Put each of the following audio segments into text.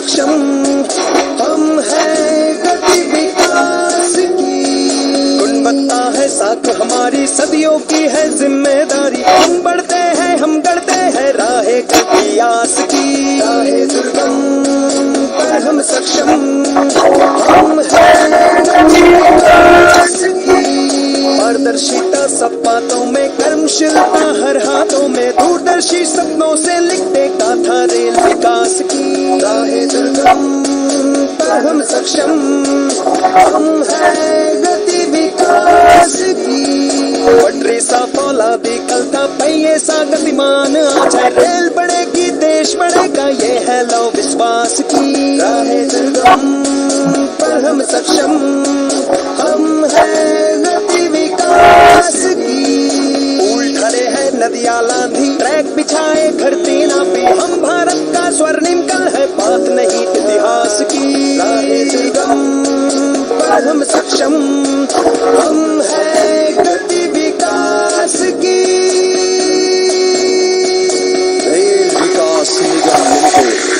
सक्षम, हम हैं गति विकास की। गुणवत्ता है साथ हमारी, सदियों की है जिम्मेदारी। हम बढ़ते हैं, हम गढ़ते हैं राहे गति आस की। राहे दुर्गम पर हम सक्षम, हम हैं गति विकास की। पारदर्शिता सब बातों में, कर्मशीलता हर हाथों में, दूरदर्शी सपनों से लिखते गाथा रेल विकास की। राहे दुर्गम पर हम सक्षम, हम हैं गति विकास की। पटरी सा फौलादी कलता, पहिए सा गतिमान आज है। रेल बढ़ेगी, देश बढ़ेगा, ये है लो विश्वास की। राहे दुर्गम पर हम सक्षम, हम हैं गति विकास की। पुल खड़े हैं, नदियां लांधी, ट्रैक बिछाए, धरती नापी। हम भारत का स्वर्णिम कल है, बात नहीं इतिहास की। राहे दुर्गम पर हम सक्षम, हम हैं गति विकास की। रेल विकास निगम लिमिटेड।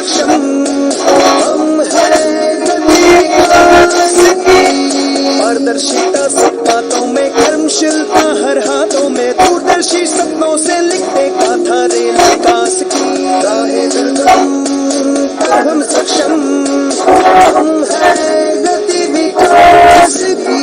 सक्षम, हम हैं गति विकास की। पारदर्शिता सब बातों में, कर्मशीलता हर हाथों में, दूरदर्शी सपनों से लिखते गाथा रेल विकास की। राहें दुर्गम पर हम सक्षम, हम हैं गति विकास की।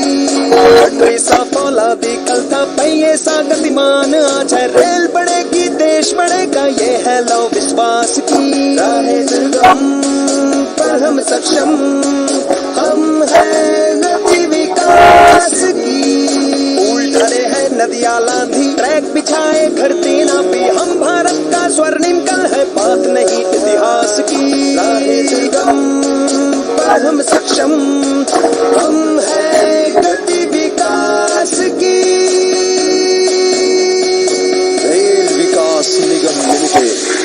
पटरी सा फौलादी कल था, पहिए सा गतिमान आज है, रेल बढ़ेगी देश बढ़ेगा, ये है लव विश्वास की। राहें दुर्गम पर हम सक्षम, हम हैं गति विकास की। पुल ढले हैं नदियां लांधी, ट्रैक बिछाए धरती नापी, हम भारत का स्वर्णिम कल है, बात नहीं इतिहास की। राहें दुर्गम पर हम सक्षम, हम हैं गति विकास की। रेल विकास निगम लिमिटेड।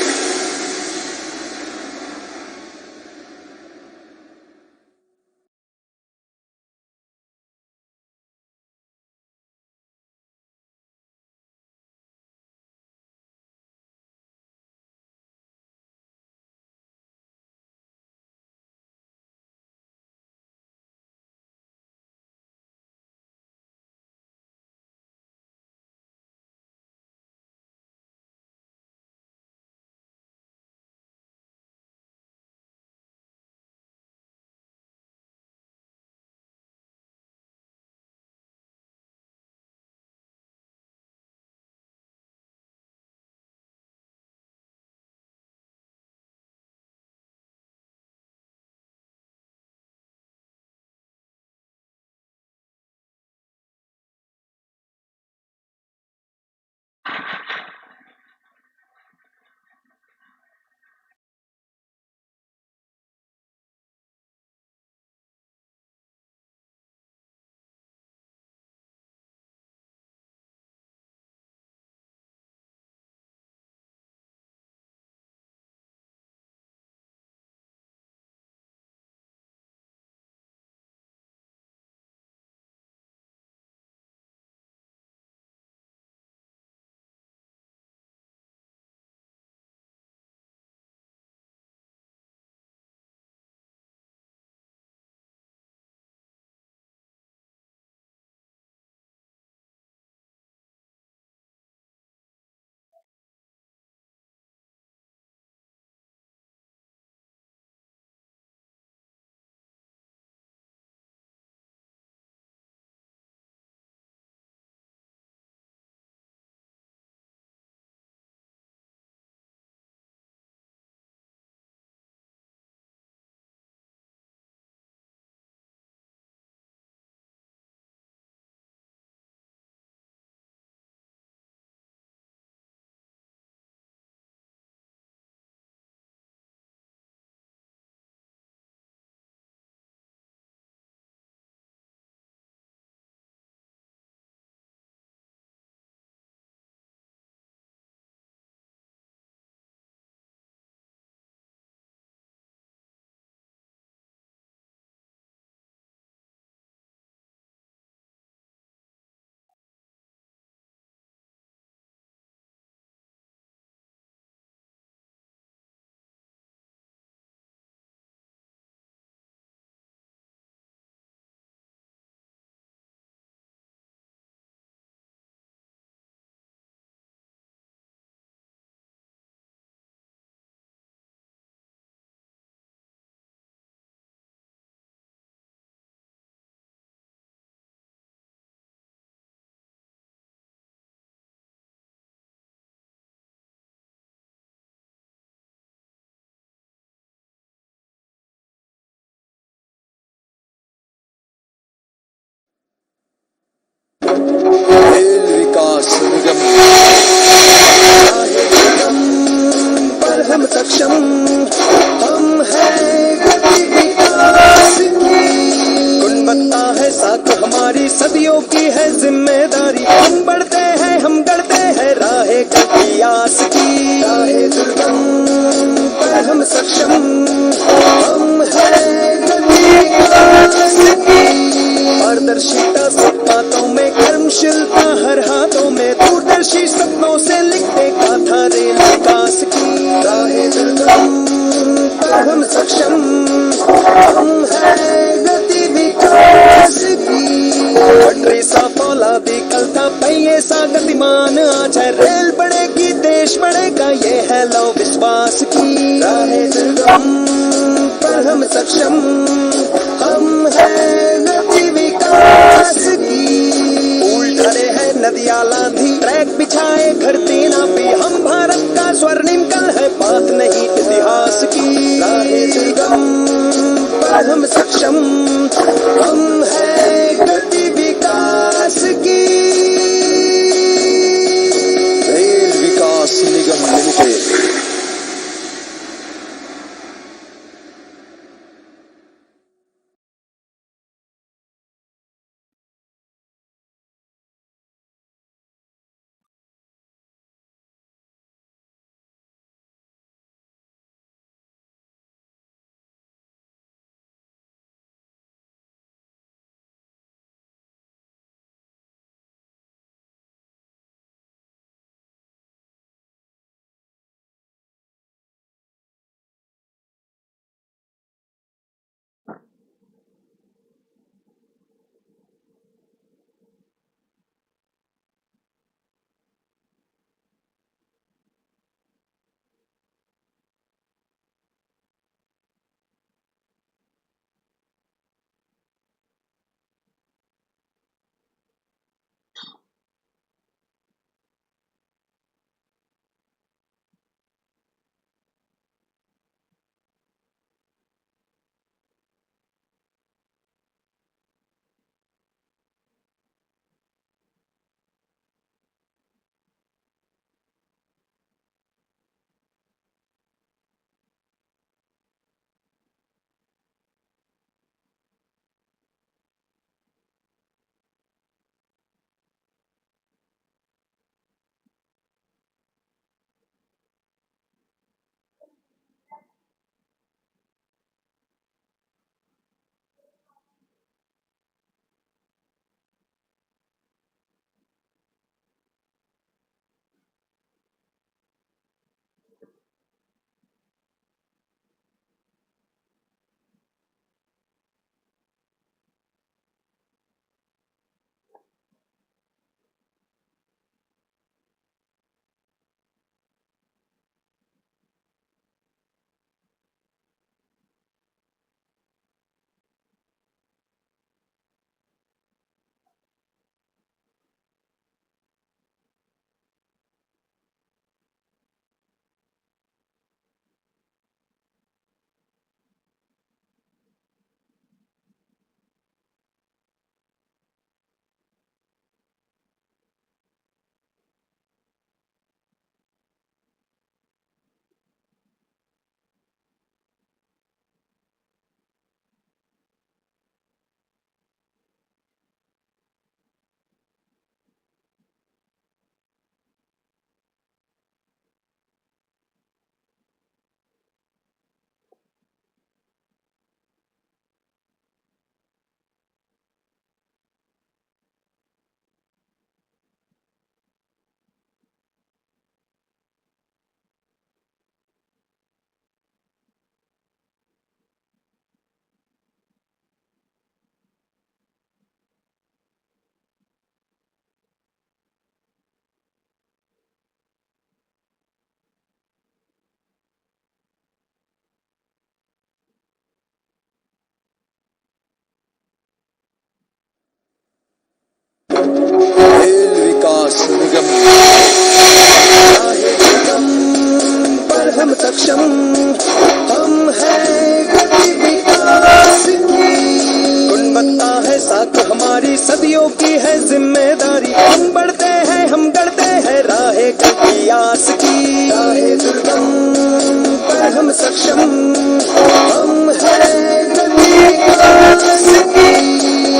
रेल विकास निगम पर हम सक्षम, हम हैं गति विकास की। गुणवत्ता है साथ हमारी, सदियों की है जिम्मेदारी, हम बढ़ते हैं हम गढ़ते हैं राहें कभी आस की। राहें दुर्गम पर हम सक्षम, हम हैं गति विकास की। पारदर्शिता सब बातों में, कर्मशीलता हर हाथों में, दूरदर्शी सपनों से लिखते गाथा रेल विकास की। राहें दुर्गम पर कल था पहिए सा गतिमान, आज है रेल बढ़ेगी देश बढ़ेगा, ये है लो विश्वास की राहें दुर्गम पर हम सक्षम, हम हैं गति विकास की। पुल ढले हैं नदियां लांधी, ट्रैक बिछाए धरती नापी, हम भारत का स्वर्णिम कल है, बात नहीं इतिहास की राहें दुर्गम पर हम सक्षम, हम हैं गति विकास की। रेल विकास निगम लिमिटेड। रेल विकास निगम पर हम सक्षम, हम हैं गति विकास की। गुणवत्ता है साथ हमारी, सदियों की है जिम्मेदारी, हम बढ़ते हैं हम गढ़ते हैं राहें कभी आस की। राहें दुर्गम पर हम सक्षम, हम हैं गति विकास की।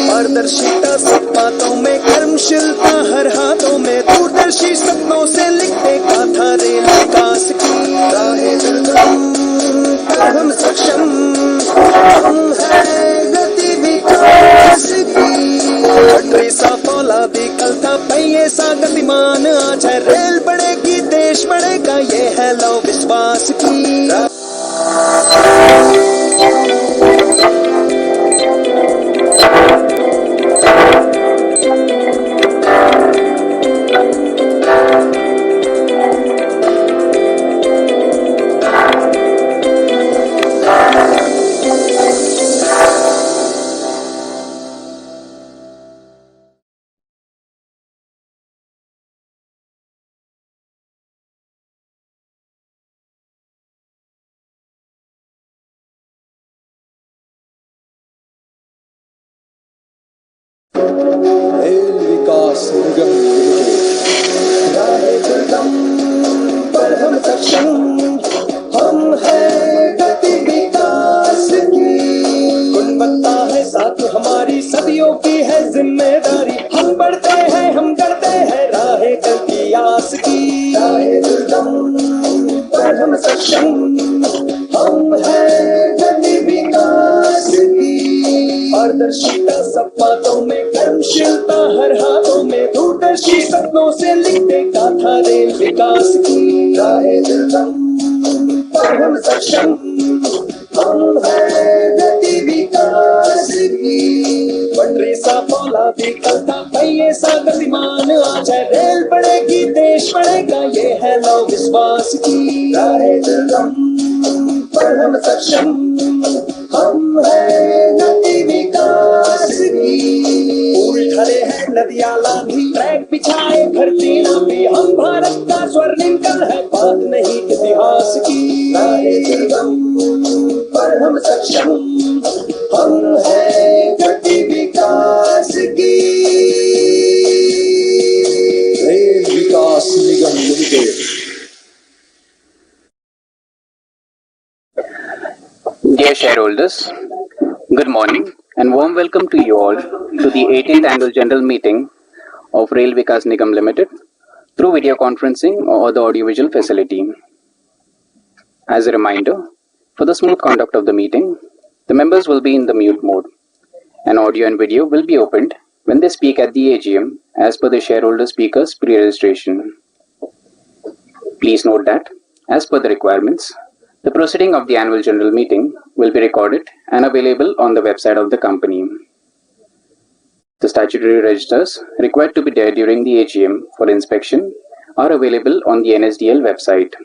पारदर्शिता सब बातों में, कर्मशीलता हर हाथों में, दूरदर्शी सपनों से लिखते गाथा रेल विकास की। राहें दुर्गम पर हम सक्षम, हम हैं गति विकास की। पटरी सा फौलादी कल था पहिए सा गतिमान, आज है रेल बढ़ेगी देश बढ़ेगा, ये है लो विश्वास की। रेल विकास निगम लिमिटेड। राहे दुर्गम पर हम सक्षम, हम हैं गति विकास की। गुणवत्ता है साथ हमारी, सदियों की है जिम्मेदारी। हम बढ़ते हैं, हम करते हैं राहे कल की आस की। राहे दुर्गम पर हम सक्षम, हम हैं गति विकास की। पारदर्शिता सब बातों में, कर्मशीलता हर हाथों में, दूरदर्शी सपनों से लिखते गाथा रेल विकास की। राहे दुर्गम पर हम सक्षम, हम हैं गति विकास की। पटरी सा फौलादी कलता, पहिए सा गतिमान आज है। रेल बढ़ेगी, देश बढ़ेगा, ये है लव विश्वास की। राहे दुर्गम पर हम सक्षम, हम हैं गति विकास की। पुल ढले हैं, नदियां लांघी, ट्रैक बिछाए, धरती नापी। हम भारत का स्वर्णिम कल है, बात नहीं इतिहास की। राहे दुर्गम पर हम सक्षम, हम हैं गति विकास की। Rail Vikas Nigam limited. Dear shareholders, good morning and warm welcome to you all to the 18th Annual General Meeting of Rail Vikas Nigam Limited through video conferencing or the audiovisual facility. As a reminder, for the smooth conduct of the meeting, the members will be in the mute mode, and audio and video will be opened when they speak at the AGM as per the shareholder speaker's pre-registration. Please note that, as per the requirements, the proceeding of the annual general meeting will be recorded and available on the website of the company. The statutory registers required to be there during the AGM for inspection are available on the NSDL website.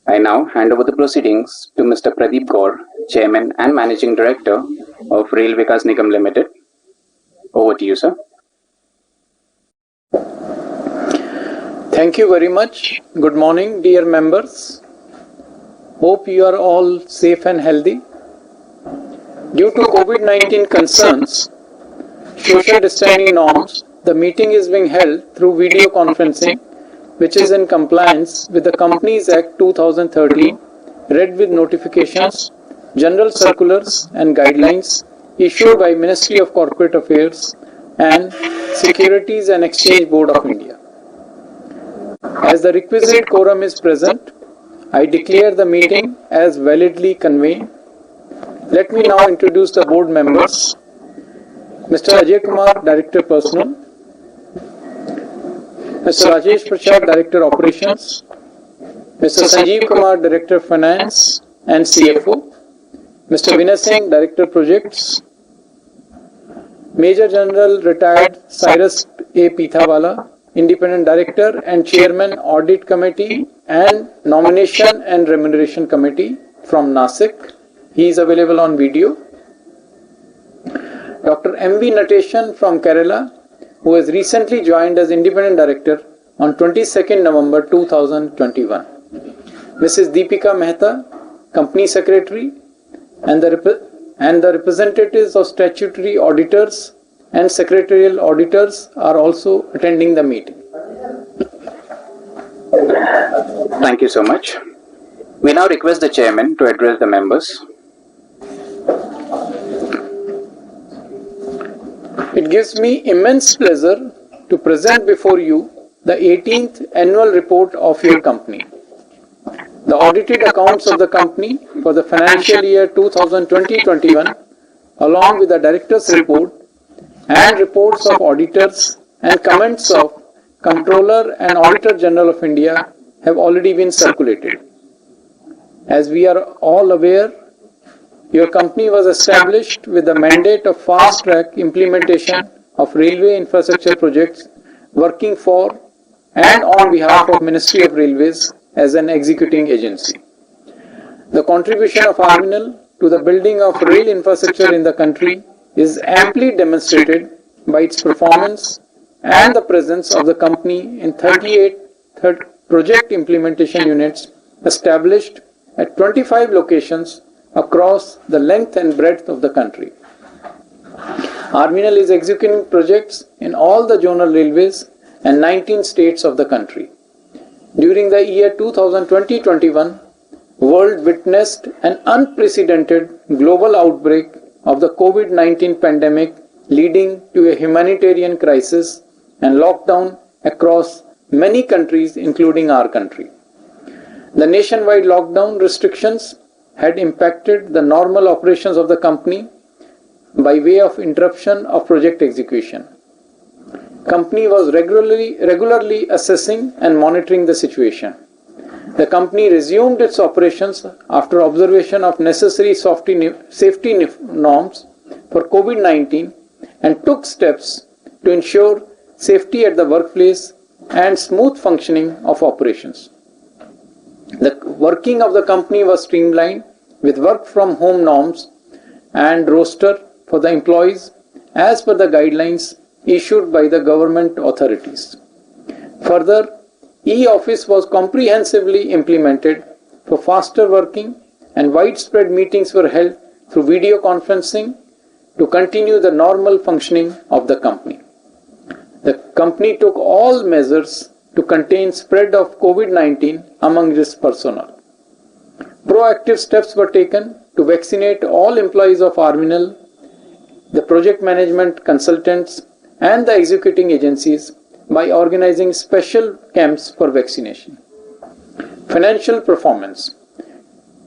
I now hand over the proceedings to Mr. Pradeep Gaur, Chairman and Managing Director of Rail Vikas Nigam Limited. Over to you, sir. Thank you very much. Good morning, dear members. Hope you are all safe and healthy. Due to COVID-19 concerns, social distancing norms, the meeting is being held through video conferencing, which is in compliance with the Companies Act 2013, read with notifications, general circulars and guidelines issued by Ministry of Corporate Affairs and Securities and Exchange Board of India. As the requisite quorum is present, I declare the meeting as validly convened. Let me now introduce the board members. Mr. Ajay Kumar, Director Personnel. Mr. Rajesh Prasad, Director Operations. Mr. Sanjeev Kumar, Director Finance and CFO. Mr. Vinay Singh, Director Projects. Major General Retired Cyrus A. Pithawala, Independent Director and Chairman Audit Committee and Nomination and Remuneration Committee from Nasik. He is available on video. Dr. M.V. Nateshan from Kerala, who has recently joined as Independent Director on 22nd November 2021. Mrs. Deepika Mehta, Company Secretary, and the representatives of statutory auditors and secretarial auditors are also attending the meeting. Thank you so much. We now request the chairman to address the members. It gives me immense pleasure to present before you the 18th annual report of your company. The audited accounts of the company for the financial year 2020-21, along with the director's report and reports of auditors and comments of Comptroller and Auditor General of India have already been circulated. As we are all aware, your company was established with the mandate of fast-track implementation of railway infrastructure projects, working for and on behalf of Ministry of Railways as an executing agency. The contribution of RVNL to the building of rail infrastructure in the country is amply demonstrated by its performance and the presence of the company in 38 project implementation units established at 25 locations across the length and breadth of the country. RVNL is executing projects in all the zonal railways and 19 states of the country. During the year 2020-21, world witnessed an unprecedented global outbreak of the COVID-19 pandemic, leading to a humanitarian crisis and lockdown across many countries, including our country. The nationwide lockdown restrictions had impacted the normal operations of the company by way of interruption of project execution. Company was regularly assessing and monitoring the situation. The company resumed its operations after observation of necessary safety norms for COVID-19 and took steps to ensure safety at the workplace and smooth functioning of operations. The working of the company was streamlined with work from home norms and roster for the employees as per the guidelines issued by the government authorities. Further, e-office was comprehensively implemented for faster working and widespread meetings were held through video conferencing to continue the normal functioning of the company. The company took all measures to contain spread of COVID-19 among its personnel. Proactive steps were taken to vaccinate all employees of RVNL, the project management consultants and the executing agencies by organizing special camps for vaccination. Financial performance.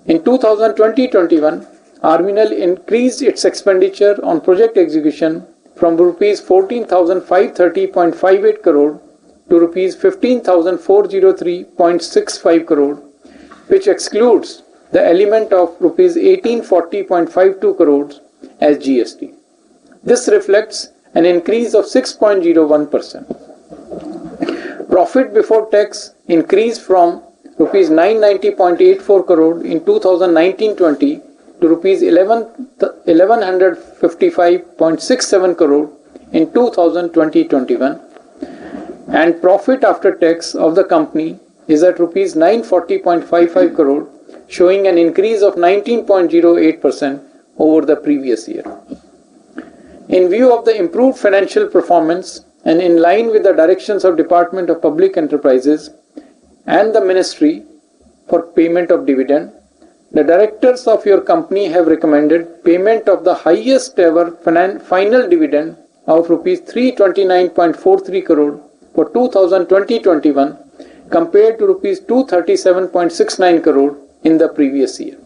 In 2020-21, RVNL increased its expenditure on project execution from rupees 14,530.58 crore to rupees 15,403.65 crore, which excludes the element of rupees 1840.52 crores as GST. This reflects an increase of 6.01%. Profit before tax increased from rupees 990.84 crore in 2019-20 to rupees 1155.67 crore in 2020-21, and profit after tax of the company is at rupees 940.55 crore, showing an increase of 19.08% over the previous year. In view of the improved financial performance and in line with the directions of Department of Public Enterprises and the Ministry for payment of dividend, the directors of your company have recommended payment of the highest ever final dividend of rupees 329.43 crore for 2020-21 compared to rupees 237.69 crore in the previous year.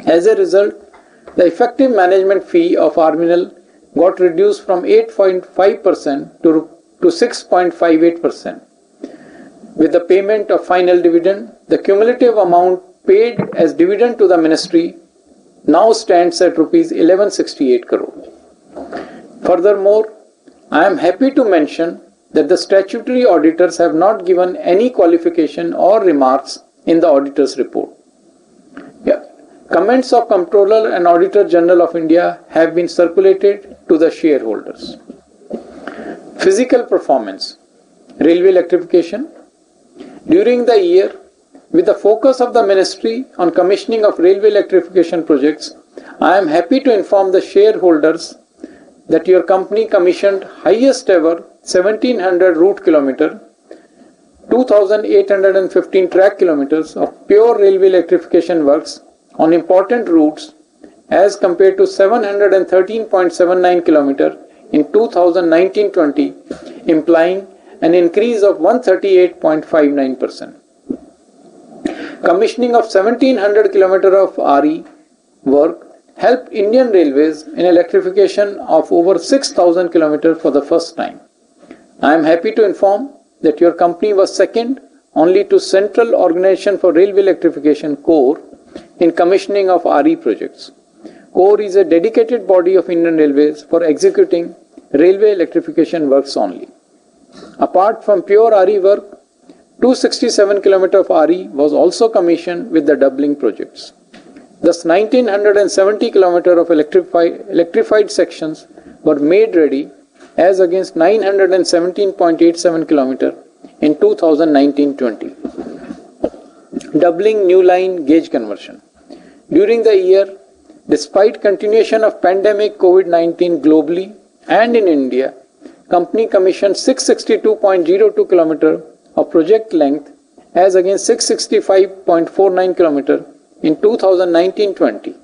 As a result, the effective management fee of RVNL got reduced from 8.5% to 6.58%. With the payment of final dividend, the cumulative amount paid as dividend to the ministry now stands at rupees 1168 crore. Furthermore, I am happy to mention that the statutory auditors have not given any qualification or remarks in the auditor's report. Comments of Comptroller and Auditor General of India have been circulated to the shareholders. Physical performance. Railway electrification. During the year, with the focus of the ministry on commissioning of railway electrification projects, I am happy to inform the shareholders that your company commissioned highest ever 1700 route kilometer, 2815 track kilometers of pure railway electrification works on important routes as compared to 713.79 km in 2019-20, implying an increase of 138.59%. Commissioning of 1700 km of RE work helped Indian Railways in electrification of over 6000 km for the first time. I am happy to inform that your company was second only to Central Organization for Railway Electrification (CORE) in commissioning of RE projects. CORE is a dedicated body of Indian Railways for executing railway electrification works only. Apart from pure RE work, 267 km of RE was also commissioned with the doubling projects. Thus, 1970 km of electrified sections were made ready as against 917.87 km in 2019-20. Doubling new line gauge conversion. During the year, Despite continuation of pandemic COVID-19 globally and in India, company commissioned 662.02 km of project length as against 665.49 km in 2019-20.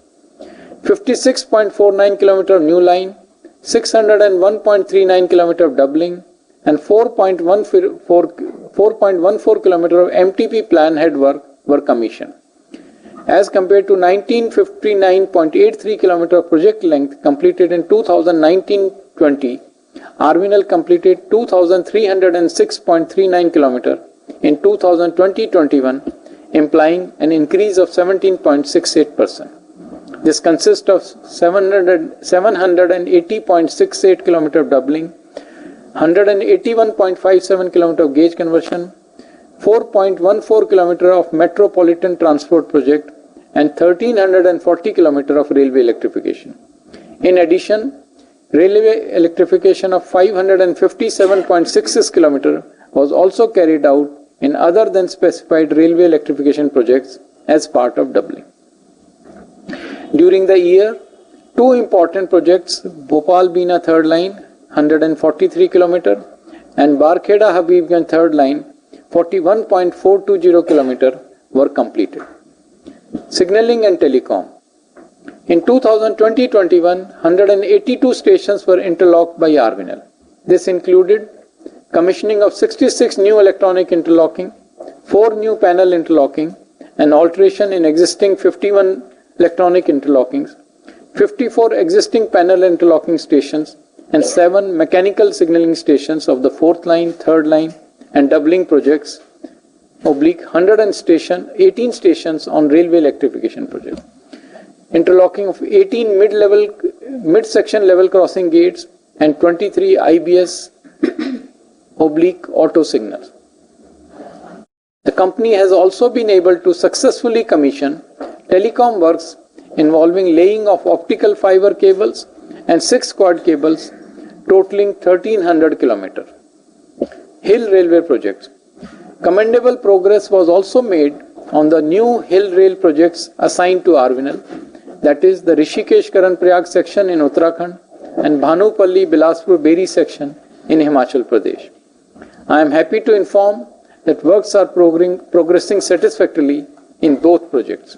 56.49 km of new line, 601.39 km of doubling, and 4.14 km of MTP plan head work were commissioned. As compared to 1959.83 km of project length completed in 2019-20, RVNL completed 2,306.39 km in 2020-21, implying an increase of 17.68%. This consists of 780.68 km of doubling, 181.57 km of gauge conversion, 4.14 km of metropolitan transport project, and 1340 km of railway electrification. In addition, railway electrification of 557.66 km was also carried out in other than specified railway electrification projects as part of doubling. During the year, two important projects, Bhopal-Bina third line, 143 km, and Barkheda-Habibganj third line, 41.420 km, were completed. Signaling and Telecom. In 2020-21, 182 stations were interlocked by RVNL. This included commissioning of 66 new electronic interlocking, 4 new panel interlocking, and alteration in existing 51 electronic interlockings, 54 existing panel interlocking stations, and 7 mechanical signaling stations of the 4th line, 3rd line, and doubling projects, oblique 18 stations on railway electrification project. Interlocking of 18 mid-section level crossing gates and 23 IBS oblique auto signals. The company has also been able to successfully commission telecom works involving laying of optical fiber cables and 6 quad cables totaling 1300 km. Hill Railway projects. Commendable progress was also made on the new Hill Rail projects assigned to RVNL, that is the Rishikesh-Karan-Prayag section in Uttarakhand and Bhanupalli-Bilaspur-Beri section in Himachal Pradesh. I am happy to inform that works are progressing satisfactorily in both projects.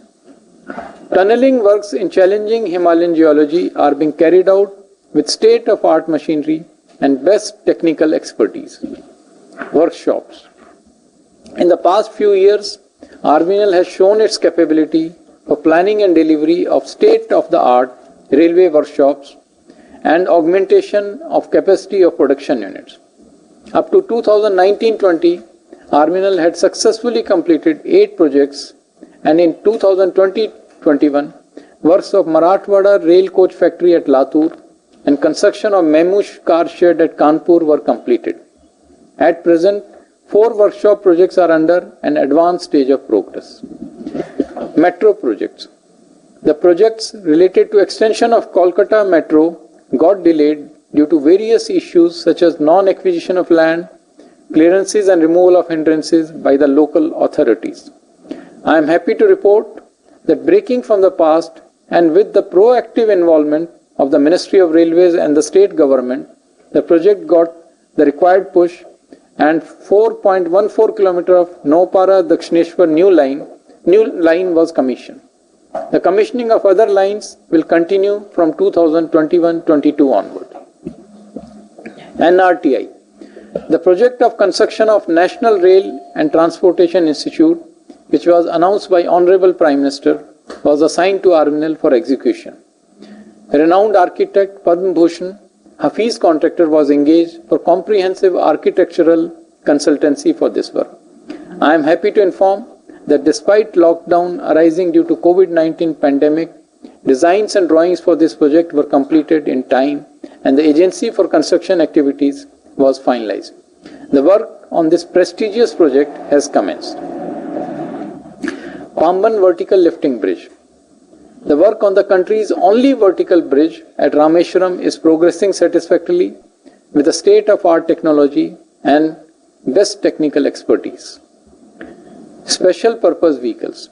Tunneling works in challenging Himalayan geology are being carried out with state-of-art machinery and best technical expertise. Workshops. In the past few years, RVNL has shown its capability for planning and delivery of state-of-the-art railway workshops and augmentation of capacity of production units. Up to 2019-20, RVNL had successfully completed 8 projects, and in 2020-21, works of Marathwada Rail Coach Factory at Latur and construction of Memush car shed at Kanpur were completed. At present, 4 workshop projects are under an advanced stage of progress. Metro projects. The projects related to extension of Kolkata Metro got delayed due to various issues such as non-acquisition of land, clearances and removal of hindrances by the local authorities. I am happy to report that breaking from the past and with the proactive involvement of the Ministry of Railways and the state government, the project got the required push and 4.14 km of Nopara-Dakshineshwar new line was commissioned. The commissioning of other lines will continue from 2021-22 onward. NRTI. The project of construction of National Rail and Transportation Institute, which was announced by Honorable Prime Minister, was assigned to RVNL for execution. Renowned architect Padma Bhushan Hafiz contractor was engaged for comprehensive architectural consultancy for this work. I am happy to inform that despite lockdown arising due to COVID-19 pandemic, designs and drawings for this project were completed in time and the agency for construction activities was finalized. The work on this prestigious project has commenced. Pamban Vertical Lifting Bridge. The work on the country's only vertical bridge at Rameshwaram is progressing satisfactorily with the state-of-art technology and best technical expertise. Special purpose vehicles.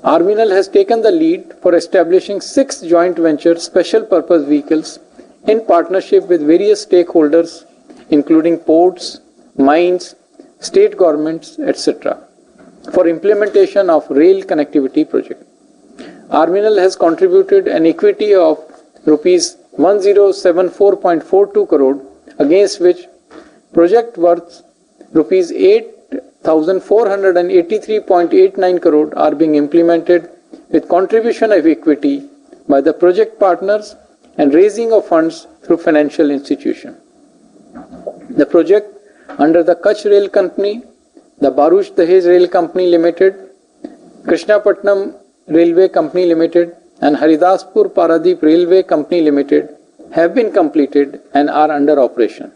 RVNL has taken the lead for establishing 6 joint venture special purpose vehicles in partnership with various stakeholders, including ports, mines, state governments, etc., for implementation of rail connectivity project. RVNL has contributed an equity of rupees 1074.42 crore, against which project worth rupees 8,483.89 crore are being implemented with contribution of equity by the project partners and raising of funds through financial institution. The project under the Kutch Rail Company, the Bharuch Dahej Rail Company Limited, Krishnapatnam Railway Company Limited and Haridaspur Paradip Railway Company Limited have been completed and are under operation.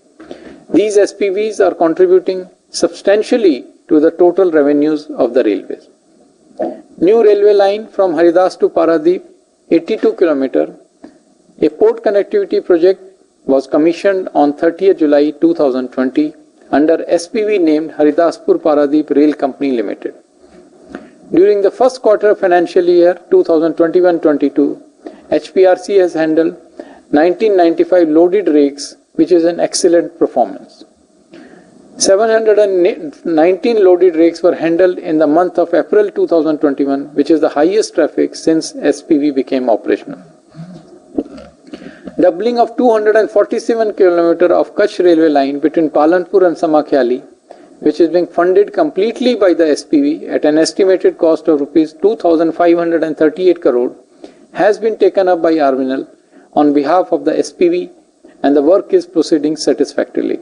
These SPVs are contributing substantially to the total revenues of the railways. New railway line from Haridas to Paradip, 82 km, a port connectivity project was commissioned on 30th July 2020 under SPV named Haridaspur Paradip Rail Company Limited. During the first quarter of financial year 2021-22, HPRC has handled 1995 loaded rakes, which is an excellent performance. 719 loaded rakes were handled in the month of April 2021, which is the highest traffic since SPV became operational. Doubling of 247 km of Kutch railway line between Palanpur and Samakhiali, which is being funded completely by the SPV at an estimated cost of rupees 2,538 crore, has been taken up by RVNL on behalf of the SPV, and the work is proceeding satisfactorily.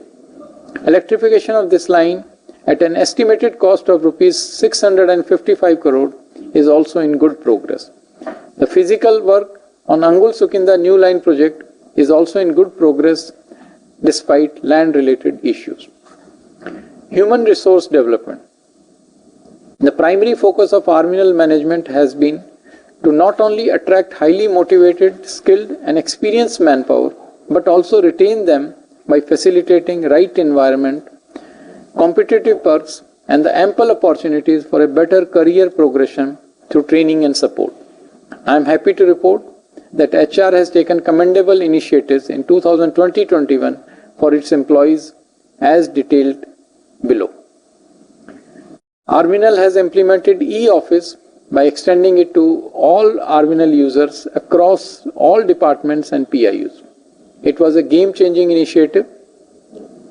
Electrification of this line at an estimated cost of rupees 655 crore is also in good progress. The physical work on Angul Sukinda new line project is also in good progress despite land related issues. Human resource development. The primary focus of RVNL management has been to not only attract highly motivated, skilled and experienced manpower, but also retain them by facilitating right environment, competitive perks and the ample opportunities for a better career progression through training and support. I am happy to report that HR has taken commendable initiatives in 2020-21 for its employees as detailed below. RVNL has implemented e-office by extending it to all RVNL users across all departments and PIUs. It was a game-changing initiative.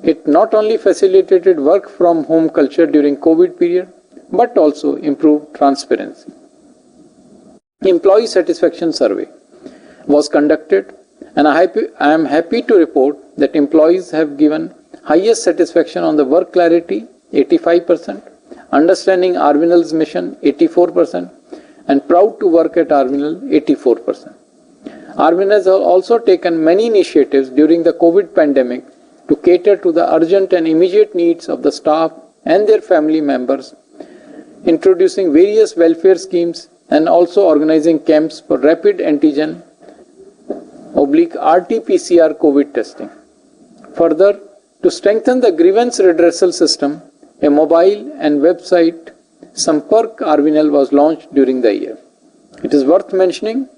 It not only facilitated work from home culture during COVID period, but also improved transparency. Employee satisfaction survey was conducted, and I am happy to report that employees have given highest satisfaction on the work clarity, 85%, understanding RVNL's mission, 84%, and proud to work at RVNL, 84%. RVNL has also taken many initiatives during the COVID pandemic to cater to the urgent and immediate needs of the staff and their family members, introducing various welfare schemes and also organizing camps for rapid antigen /RT-PCR COVID testing. Further, to strengthen the grievance redressal system, a mobile and website Sampark RVNL was launched during the year. It is worth mentioning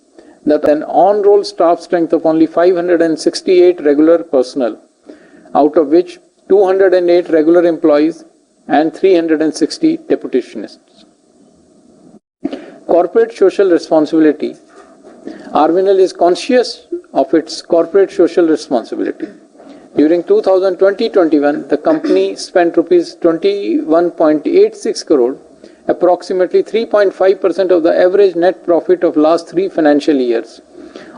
that an on-roll staff strength of only 568 regular personnel, out of which 208 regular employees and 360 deputationists. Corporate social responsibility. RVNL is conscious of its corporate social responsibility. During 2020-21, the company spent rupees 21.86 crore, approximately 3.5% of the average net profit of last 3 financial years,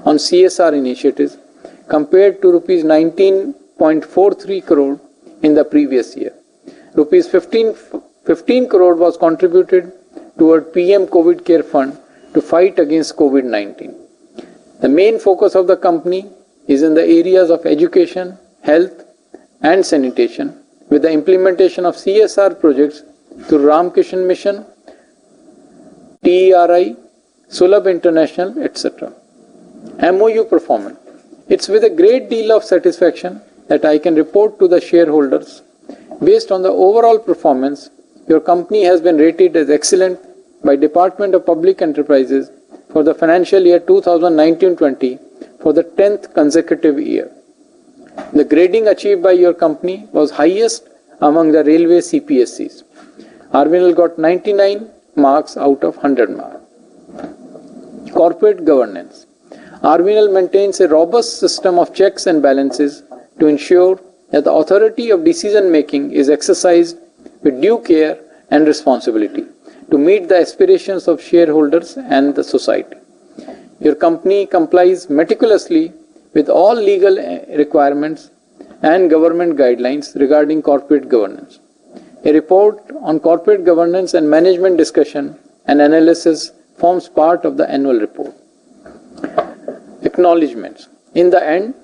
on CSR initiatives, compared to rupees 19.43 crore in the previous year. Rupees 15 crore was contributed toward PM COVID Care Fund to fight against COVID-19. The main focus of the company is in the areas of education, health and sanitation, with the implementation of CSR projects through Ramkishan Mission, TERI, Sulabh International, etc. MOU performance. It's with a great deal of satisfaction that I can report to the shareholders, based on the overall performance, your company has been rated as excellent by Department of Public Enterprises for the financial year 2019-20 for the 10th consecutive year. The grading achieved by your company was highest among the railway CPSCs. RVNL got 99 marks out of 100 marks. Corporate governance. RVNL maintains a robust system of checks and balances to ensure that the authority of decision making is exercised with due care and responsibility to meet the aspirations of shareholders and the society. Your company complies meticulously with all legal requirements and government guidelines regarding corporate governance. A report on corporate governance and management discussion and analysis forms part of the annual report. Acknowledgements. In the end,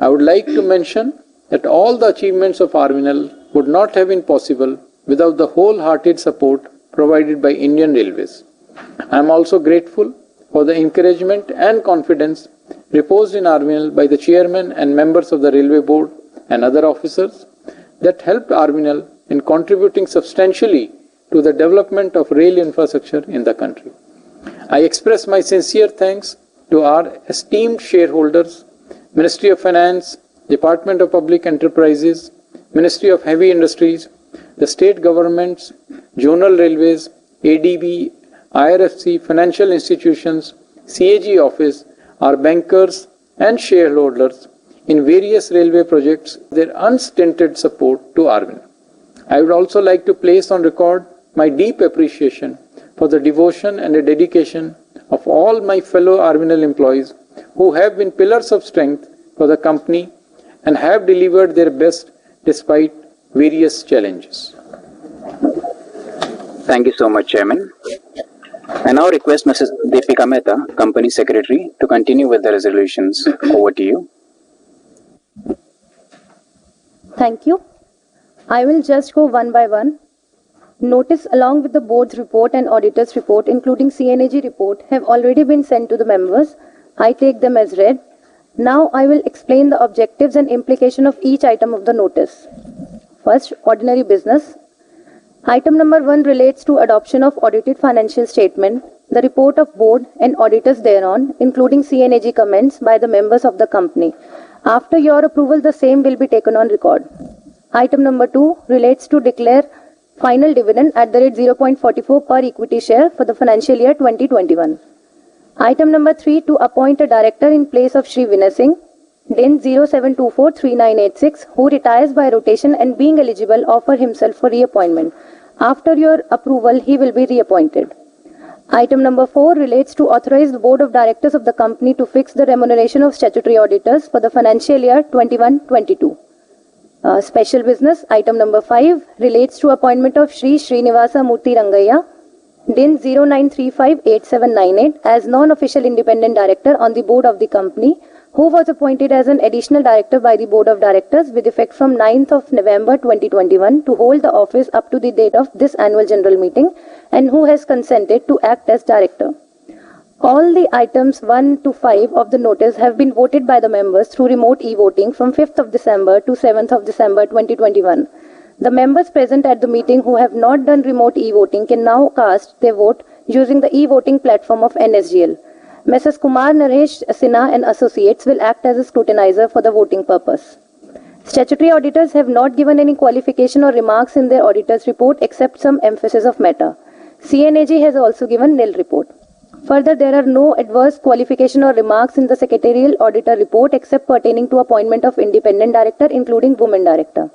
I would like to mention that all the achievements of RVNL would not have been possible without the wholehearted support provided by Indian Railways. I am also grateful for the encouragement and confidence reposed in RVNL by the chairman and members of the Railway Board and other officers that helped RVNL in contributing substantially to the development of rail infrastructure in the country. I express my sincere thanks to our esteemed shareholders, Ministry of Finance, Department of Public Enterprises, Ministry of Heavy Industries, the state governments, zonal railways, ADB, IRFC, financial institutions, CAG office, our bankers and shareholders in various railway projects, their unstinted support to RVNL. I would also like to place on record my deep appreciation for the devotion and the dedication of all my fellow RVNL employees who have been pillars of strength for the company and have delivered their best despite various challenges. Thank you so much, Chairman. I now request Mrs. Deepika Mehta, Company Secretary, to continue with the resolutions. Over to you. Thank you. I will just go one by one. Notice along with the board's report and auditor's report, including CNAG report, have already been sent to the members. I take them as read. Now I will explain the objectives and implication of each item of the notice. First, ordinary business. Item number 1 relates to adoption of audited financial statement, the report of board and auditors thereon, including CNAG comments by the members of the company. After your approval, the same will be taken on record. Item number 2 relates to declare final dividend at the rate 0.44 per equity share for the financial year 2021. Item number 3 to appoint a director in place of Shri Vinay Singh, DIN 07243986, who retires by rotation and being eligible offer himself for reappointment. After your approval, he will be reappointed. Item number 4 relates to authorize the board of directors of the company to fix the remuneration of statutory auditors for the financial year 21-22. Special business. Item number 5 relates to appointment of Shri Srinivasa Murthy Rangayya, DIN 09358798, as non-official independent director on the board of the company, who was appointed as an additional director by the board of directors with effect from 9th of November 2021 to hold the office up to the date of this annual general meeting, and who has consented to act as director. All the items 1 to 5 of the notice have been voted by the members through remote e-voting from 5th of December to 7th of December 2021. The members present at the meeting who have not done remote e-voting can now cast their vote using the e-voting platform of NSGL. Messrs. Kumar Naresh Sinha and Associates will act as a scrutinizer for the voting purpose. Statutory auditors have not given any qualification or remarks in their auditor's report except some emphasis of matter. CNAG has also given nil report. Further, there are no adverse qualification or remarks in the secretarial auditor report except pertaining to appointment of independent director, including women director.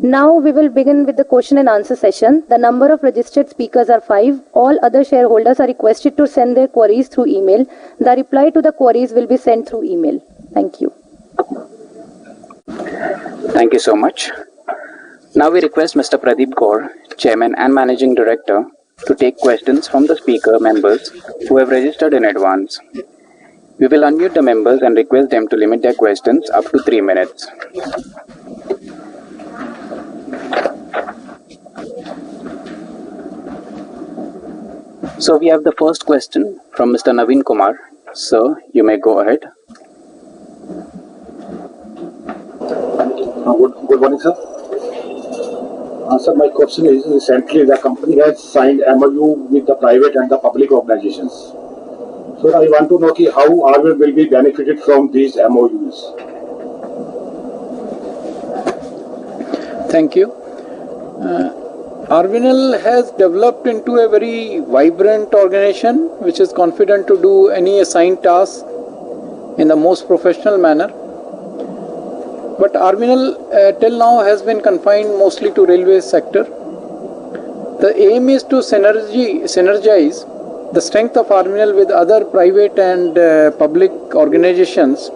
Now we will begin with the question and answer session. The number of registered speakers are 5. All other shareholders are requested to send their queries through email. The reply to the queries will be sent through email. Thank you. Thank you so much. Now we request Mr. Pradeep Kaur, Chairman and Managing Director, to take questions from the speaker members who have registered in advance. We will unmute the members and request them to limit their questions up to 3 minutes. So we have the first question from Mr. Naveen Kumar. Sir, you may go ahead. Good morning, sir. Sir, my question is, recently the company has signed MOU with the private and the public organizations. So I want to know how RVNL will be benefited from these MOUs. Thank you. RVNL has developed into a very vibrant organization which is confident to do any assigned task in the most professional manner. But RVNL till now has been confined mostly to railway sector. The aim is to synergize the strength of RVNL with other private and public organizations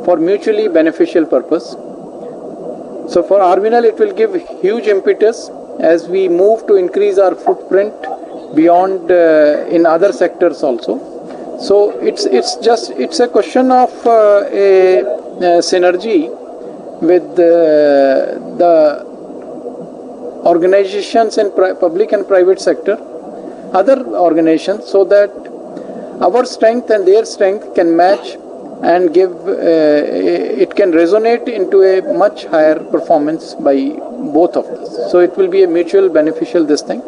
for mutually beneficial purpose. So for RVNL it will give huge impetus as we move to increase our footprint beyond in other sectors also. So it's a question of a synergy with the organizations in public and private sector, other organizations, so that our strength and their strength can match and give it can resonate into a much higher performance by both of us. So it will be a mutual beneficial this thing,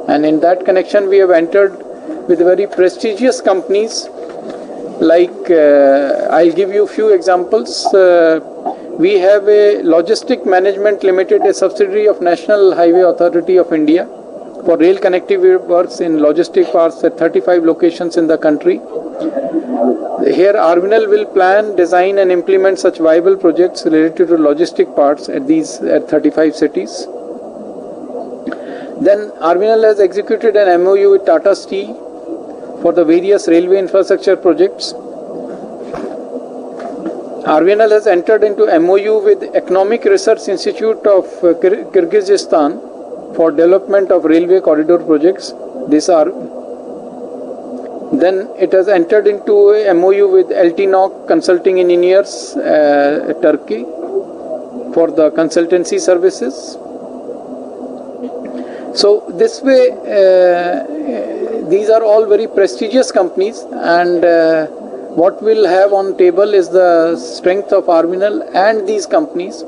and in that connection we have entered with very prestigious companies like I'll give you a few examples. We have a Logistic Management Limited, a subsidiary of National Highway Authority of India, for rail connectivity works in logistic parks at 35 locations in the country. Here RVNL will plan, design and implement such viable projects related to logistic parts at 35 cities. Then RVNL has executed an MOU with Tata Steel for the various railway infrastructure projects. RVNL has entered into MOU with Economic Research Institute of Kyrgyzstan for development of railway corridor projects. Then it has entered into a MOU with LTNOC Consulting Engineers, Turkey, for the consultancy services. So this way, these are all very prestigious companies, and what we'll have on table is the strength of RVNL and these companies,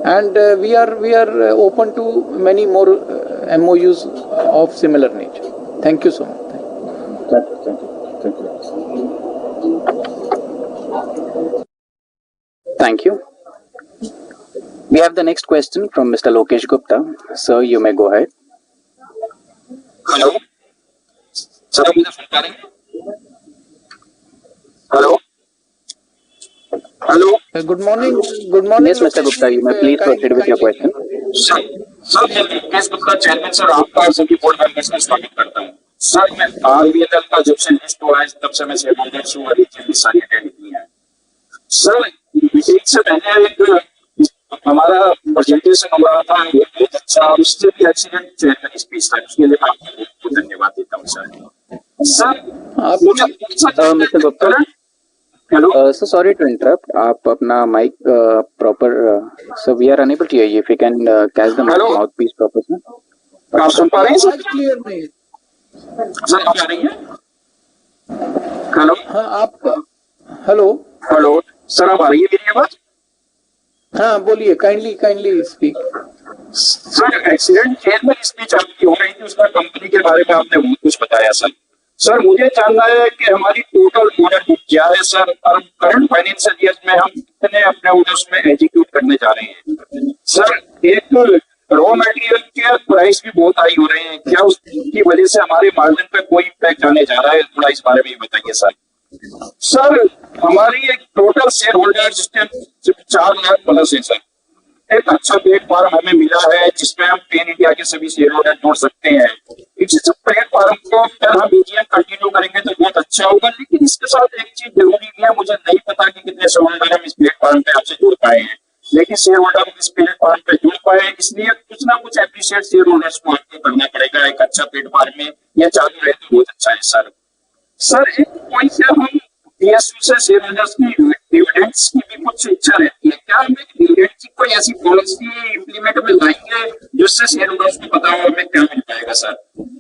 and we are open to many more MOUs of similar nature. Thank you so much. Thank you. We have the next question from Mr. Lokesh Gupta. Sir, you may go ahead. Hello. Sir, मुझे सुन पा रहे हैं? Hello. Hello. Good morning. Good morning. Yes, Mr. Gupta, you may please proceed with your question. Sir, मैं विकास Gupta chairman sir आपका सभी board members का स्वागत करता हूँ. सर, मैं RVNL का जब से लिस्ट हुआ है तब से मैं शेयर होल्डर हूँ और AGM सारी अटेंड की है. सर, मीटिंग से पहले एक हमारा प्रेजेंटेशन हो रहा था, बहुत अच्छा, उससे भी एक्सीडेंट चेयरमैन स्पीच था, उसके लिए मैं आपको बहुत धन्यवाद देता हूँ sir. Sir, Mr. Gupta. Hello. So sorry to interrupt. आप अपना mic proper. So we are unable to hear you. If you can catch the mouthpiece proper, sir. आप सुन पा रहे हैं सर? क्लियर नहीं. सर आप आ रही हैं? हेलो. हाँ आप. हेलो. हेलो. सर आप आ रही है मेरी आवाज? हाँ बोलिए. Kindly speak. Sir accident chairman speech आपकी हो रही थी, उसका कंपनी के बारे में आपने बहुत कुछ बताया सर. सर मुझे जानना है कि हमारी टोटल ऑर्डर बुक क्या है सर, और करंट फाइनेंशियल ईयर में हम कितने अपने ऑर्डर्स में एग्जीक्यूट करने जा रहे हैं. सर एक रॉ मटेरियल के प्राइस भी बहुत हाई हो रहे हैं, क्या उसकी वजह से हमारे मार्जिन पे कोई इम्पैक्ट आने जा रहा है, थोड़ा इस बारे में बताइए सर. सर हमारी एक total share holder system 4 lakh plus है सर. एक अच्छा प्लेटफॉर्म हमें मिला है जिसमें हम पेन इंडिया के सभी शेयर होल्डर जोड़ सकते हैं. इस प्लेटफॉर्म को अगर हम AGM कंटिन्यू करेंगे तो बहुत अच्छा होगा, लेकिन इसके साथ एक चीज जरूरी भी है. मुझे नहीं पता कि कितने शेयर होल्डर हम इस प्लेटफॉर्म पे आपसे जुड़ पाए हैं, लेकिन शेयर होल्डर इस प्लेटफॉर्म पे जुड़ पाए, इसलिए कुछ ना कुछ एप्रिशिएट शेयर होल्डर्स को आपको करना पड़ेगा. एक अच्छा प्लेटफॉर्म में यह चालू रहे तो बहुत अच्छा है सर. सर एक पॉइंट है, हम DSU से शेयर होल्डर्स की डिविडेंड्स की भी कुछ इच्छा रहती है. क्या हम एक डिविडेंड की कोई ऐसी पॉलिसी इंप्लीमेंट में लाएंगे जिससे शेयर होल्डर्स को पता हो हमें क्या मिल पाएगा सर.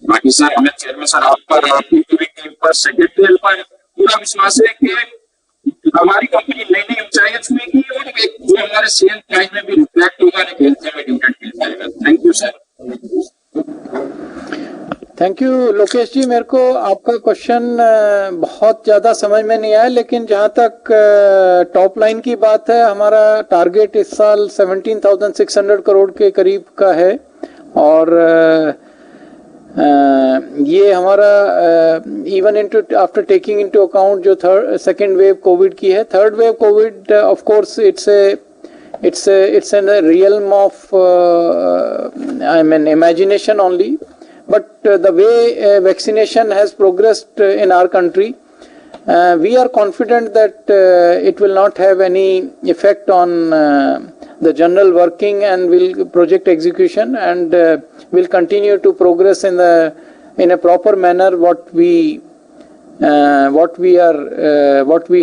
बाकी सर हमें चेयरमैन सर आप पर, आपकी पूरी टीम पर, सेक्रेटरी पर पूरा विश्वास है कि हमारी कंपनी नई नई ऊंचाइयां छुएगी और जो हमारे सेल प्राइस में भी रिफ्लेक्ट होगा, हेल्थ में डिविडेंड मिल पाएगा. Thank you sir. Thank you Lokesh ji. मेरे को आपका क्वेश्चन बहुत ज़्यादा समझ में नहीं आया, लेकिन जहाँ तक टॉप लाइन की बात है, हमारा टारगेट इस साल 17,600 करोड़ के करीब का है, और ये हमारा even into after taking into account जो सेकेंड वेव कोविड की है। Third wave Covid of course it's in the realm of imagination only, but the way vaccination has progressed in our country, we are confident that it will not have any effect on the general working and will project execution, and will continue to progress in a proper manner what we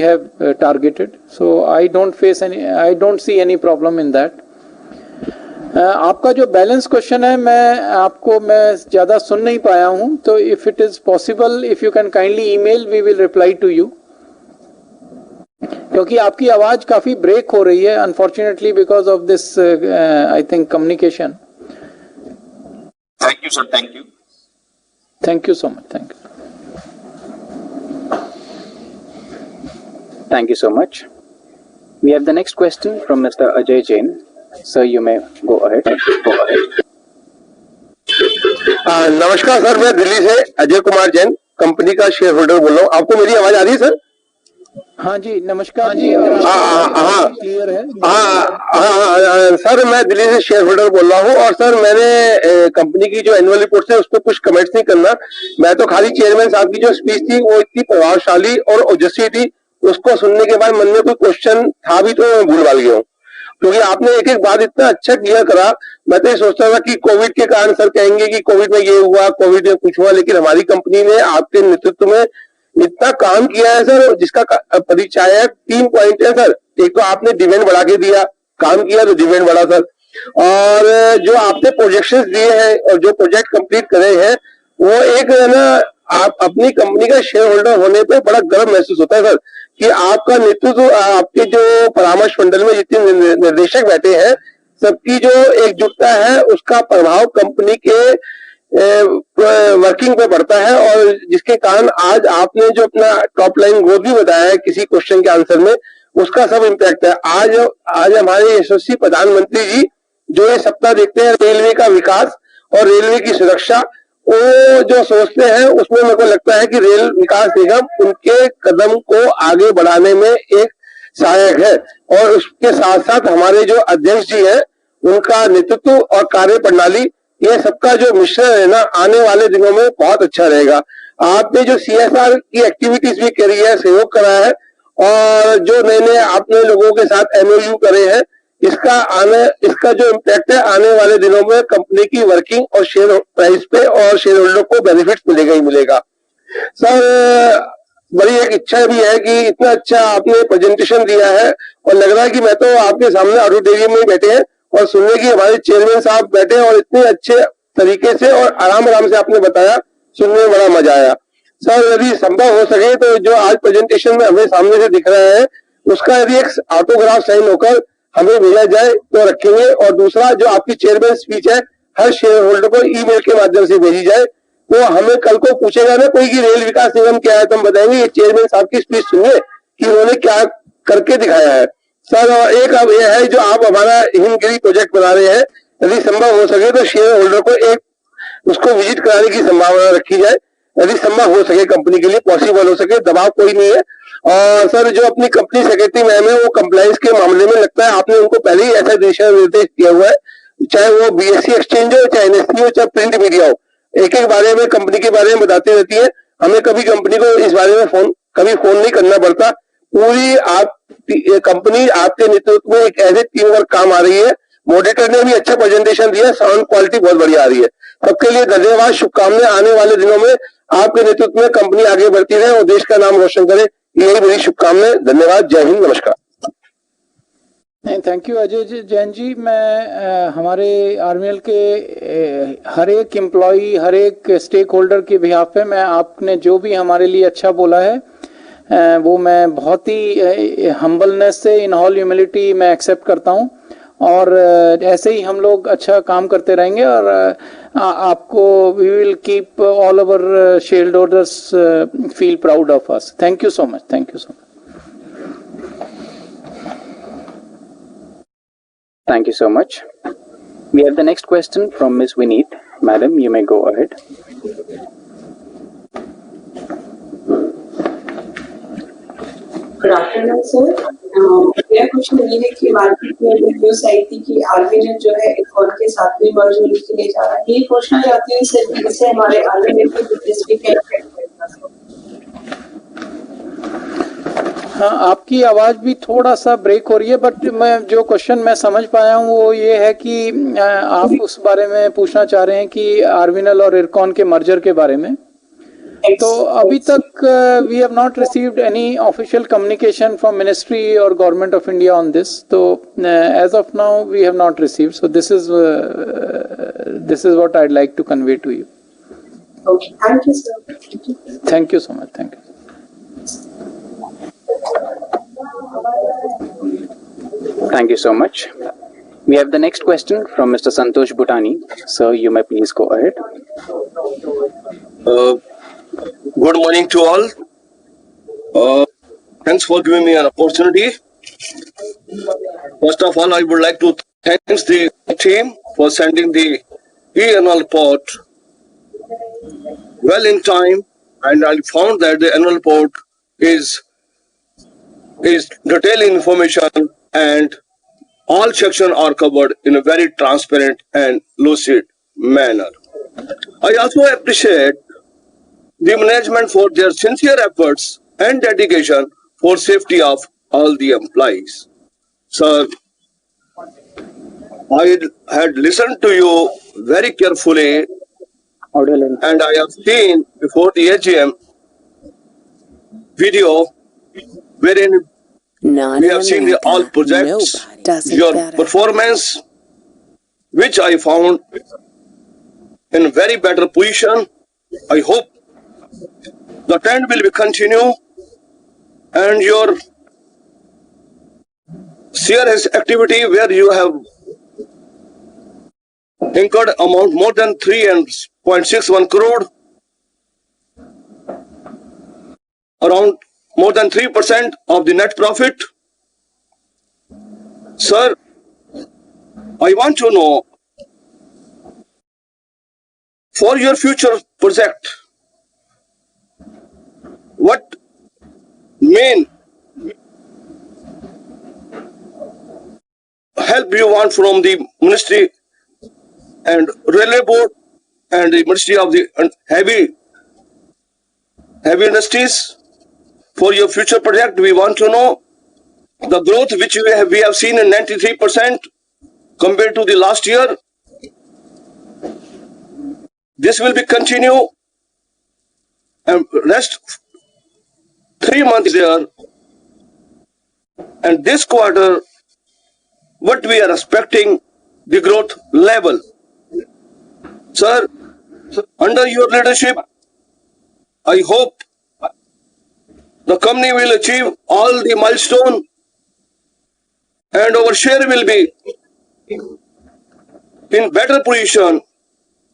have targeted. So I don't see any problem in that. आपका जो balance question है, मैं ज़्यादा सुन नहीं पाया हूँ, तो if it is possible, if you can kindly email, we will reply to you, क्योंकि आपकी आवाज़ काफ़ी ब्रेक हो रही है, unfortunately because of this I think communication. Thank you sir, thank you. Thank you so much, thank you. Thank you so much. We have the next question from Mr. Ajay Jain. Sir, you may go ahead. नमस्कार sir, मैं दिल्ली से Ajay Kumar Jain, company का share holder बोल रहा हूँ। आपको मेरी आवाज आ रही है सर? हाँ जी, नमस्कार जी। हाँ क्लियर है? हाँ सर, मैं दिल्ली से शेयर होल्डर बोल रहा हूँ, और सर मैंने कंपनी की जो एनुअल रिपोर्ट है उस पर कुछ कमेंट्स नहीं करना। मैं तो खाली चेयरमैन साहब की जो स्पीच थी वो इतनी प्रभावशाली और ओजस्वी थी, उसको सुनने के बाद मन में कोई क्वेश्चन था भी तो मैं भूल भाल गया हूँ, क्योंकि आपने एक एक बात इतना अच्छा क्लियर करा। मैं तो ये सोचता था कि कोविड के कारण सर कहेंगे कि कोविड में ये हुआ, कोविड में कुछ हुआ, लेकिन हमारी कंपनी ने आपके नेतृत्व में इतना काम किया है सर, जिसका परिचायक 3 पॉइंट है सर। एक तो आपने डिविडेंड बढ़ा के दिया, काम किया तो डिविडेंड बढ़ा सर, और जो आपने प्रोजेक्शंस दिए हैं और जो प्रोजेक्ट कंप्लीट करे हैं, वो एक है ना, आप अपनी कंपनी का शेयर होल्डर होने पे बड़ा गर्व महसूस होता है सर, कि आपका नेतृत्व, आपके जो परामर्श मंडल में जितने निर्देशक बैठे हैं, सबकी जो एकजुटता है, उसका प्रभाव कंपनी के वर्किंग पे पड़ता है, और जिसके कारण आज आपने जो अपना टॉप लाइन ग्रोथ भी बताया है किसी क्वेश्चन के आंसर में, उसका सब इम्पैक्ट है। आज हमारे यशस्वी प्रधानमंत्री जी जो ये सप्ताह देखते हैं रेलवे का विकास और रेलवे की सुरक्षा, वो जो सोचते हैं उसमें मेरे को लगता है कि रेल विकास निगम उनके कदम को आगे बढ़ाने में एक सहायक है, और उसके साथ साथ हमारे जो अध्यक्ष जी हैं उनका नेतृत्व और कार्य प्रणाली, ये सबका जो मिश्रण है ना, आने वाले दिनों में बहुत अच्छा रहेगा। आपने जो CSR की एक्टिविटीज भी करी है, सहयोग करा है, और जो नए नए आपने लोगों के साथ MOU करे हैं, इसका जो इम्पैक्ट है आने वाले दिनों में कंपनी की वर्किंग और शेयर प्राइस पे और शेयर होल्डर को बेनिफिट मिलेगा ही मिलेगा। सर बड़ी एक इच्छा भी है कि इतना अच्छा आपने प्रेजेंटेशन दिया है, और लग रहा है कि मैं तो आपके सामने ऑडिटोरियम में बैठे हैं और सुनने की हमारे चेयरमैन साहब बैठे हैं, और इतने अच्छे तरीके से और आराम से आपने बताया, सुनने में बड़ा मजा आया। सर यदि संभव हो सके तो जो आज प्रेजेंटेशन में हमें सामने से दिख रहा है, उसका यदि एक ऑटोग्राफ साइन होकर हमें भेजा जाए तो रखेंगे, और दूसरा जो आपकी चेयरमैन स्पीच है हर शेयर होल्डर को ईमेल के माध्यम से भेजी जाए, तो हमें कल को पूछेगा ना कोई कि रेल विकास निगम क्या है, तो हम बताएंगे ये चेयरमैन साहब की स्पीच सुनिए कि उन्होंने क्या करके दिखाया है। सर एक अब यह है जो आप हमारा हिमगिरी प्रोजेक्ट बना रहे हैं, यदि संभव हो सके तो शेयर होल्डर को एक उसको विजिट कराने की संभावना रखी जाए, यदि संभव हो सके, कंपनी के लिए पॉसिबल हो सके, दबाव कोई नहीं है। और सर जो अपनी कंपनी सेक्रेटरी मैम है, वो कंप्लायंस के मामले में लगता है आपने उनको पहले ही ऐसा दिशा निर्देश दिया हुआ है, चाहे वो BSE एक्सचेंज हो, चाहे NSE हो, चाहे प्रिंट मीडिया हो, एक एक बारे में कंपनी के बारे में बताती रहती है। हमें कभी कंपनी को इस बारे में फोन नहीं करना पड़ता। पूरी आप कंपनी आपके नेतृत्व में एक ऐसे टीम वर्क काम आ रही है। मॉडरेटर ने भी अच्छा प्रेजेंटेशन दिया, साउंड क्वालिटी बहुत बढ़िया आ रही है। सबके लिए धन्यवाद, शुभकामनाएं। आने वाले दिनों में आपके नेतृत्व में कंपनी आगे बढ़ती रहे और देश का नाम रोशन करे, यही मेरी शुभकामनाएं। धन्यवाद, जय हिंद, नमस्कार। Thank you Ajay Jain ji. मैं हमारे RVNL के हर एक एम्प्लॉई, हर एक स्टेक होल्डर के बिहाफ पे मैं आपने जो भी हमारे लिए अच्छा बोला है वो मैं बहुत ही हम्बलनेस से, इन ऑल ह्यूमिलिटी मैं एक्सेप्ट करता हूँ। और ऐसे ही हम लोग अच्छा काम करते रहेंगे और आपको we will keep all over share holders feel proud of us. Thank you so much. Thank you so much. Thank you so much. We have the next question from Ms. Vineet. Madam, you may go ahead. Good afternoon sir. मेरा question ये है कि market में news आई थी कि RVNL जो है इरकॉन के साथ में मर्ज होने के लिए जा रहा है. ये पूछना चाहती हूँ सर कि इससे हमारे आरवीएनएल के बिजनेस में क्या इफेक्ट पड़ेगा सर? हाँ, आपकी आवाज भी थोड़ा सा ब्रेक हो रही है, बट मैं जो क्वेश्चन मैं समझ पाया हूँ वो ये है कि आप उस बारे में पूछना चाह रहे हैं कि आरवीएनएल और इरकॉन के मर्जर के बारे में. तो अभी तक we have not received any official communication from ministry और government of India on this. तो as of now we have not received. So this is what I would like to convey to you. Okay, thank you sir. Thank you so much. Thank you. Thank you so much. We have the next question from Mr. Santosh Bhutani. Sir, you may please go ahead. Good morning to all. Thanks for giving me an opportunity. First of all, I would like to thank the team for sending the annual report well in time, and I found that the annual report is detailed information and all sections are covered in a very transparent and lucid manner. I also appreciate the management for their sincere efforts and dedication for safety of all the employees. Sir, I had listened to you very carefully and I have seen before the AGM video wherein we have seen the all projects, your performance, which I found in very better position. I hope the trend will be continue and your CRS activity where you have incurred amount more than 3.61 crore, around more than 3% of the net profit. Sir, I want to know for your future project, what main help you want from the Ministry and Railway Board and the Ministry of the Heavy Industries for your future project? We want to know the growth which we have seen in 93% compared to the last year. This will be continue and rest 3 months there, and this quarter what we are expecting the growth level. Sir, under your leadership, I hope the company will achieve all the milestone and our share will be in better position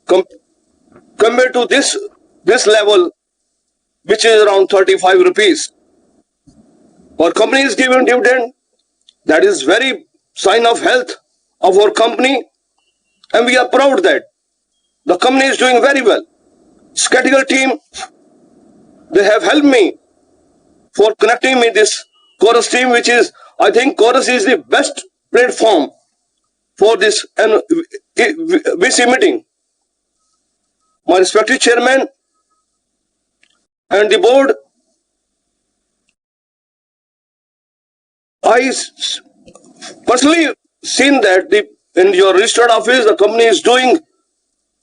compared to this level, which is around 35 rupees. Our company is giving dividend. That is very sign of health of our company, and we are proud that the company is doing very well. Skeptical team, they have helped me for connecting me this Chorus team, which is, I think Chorus is the best platform for this VC meeting. My respected chairman and the board, I personally seen that in your registered office, the company is doing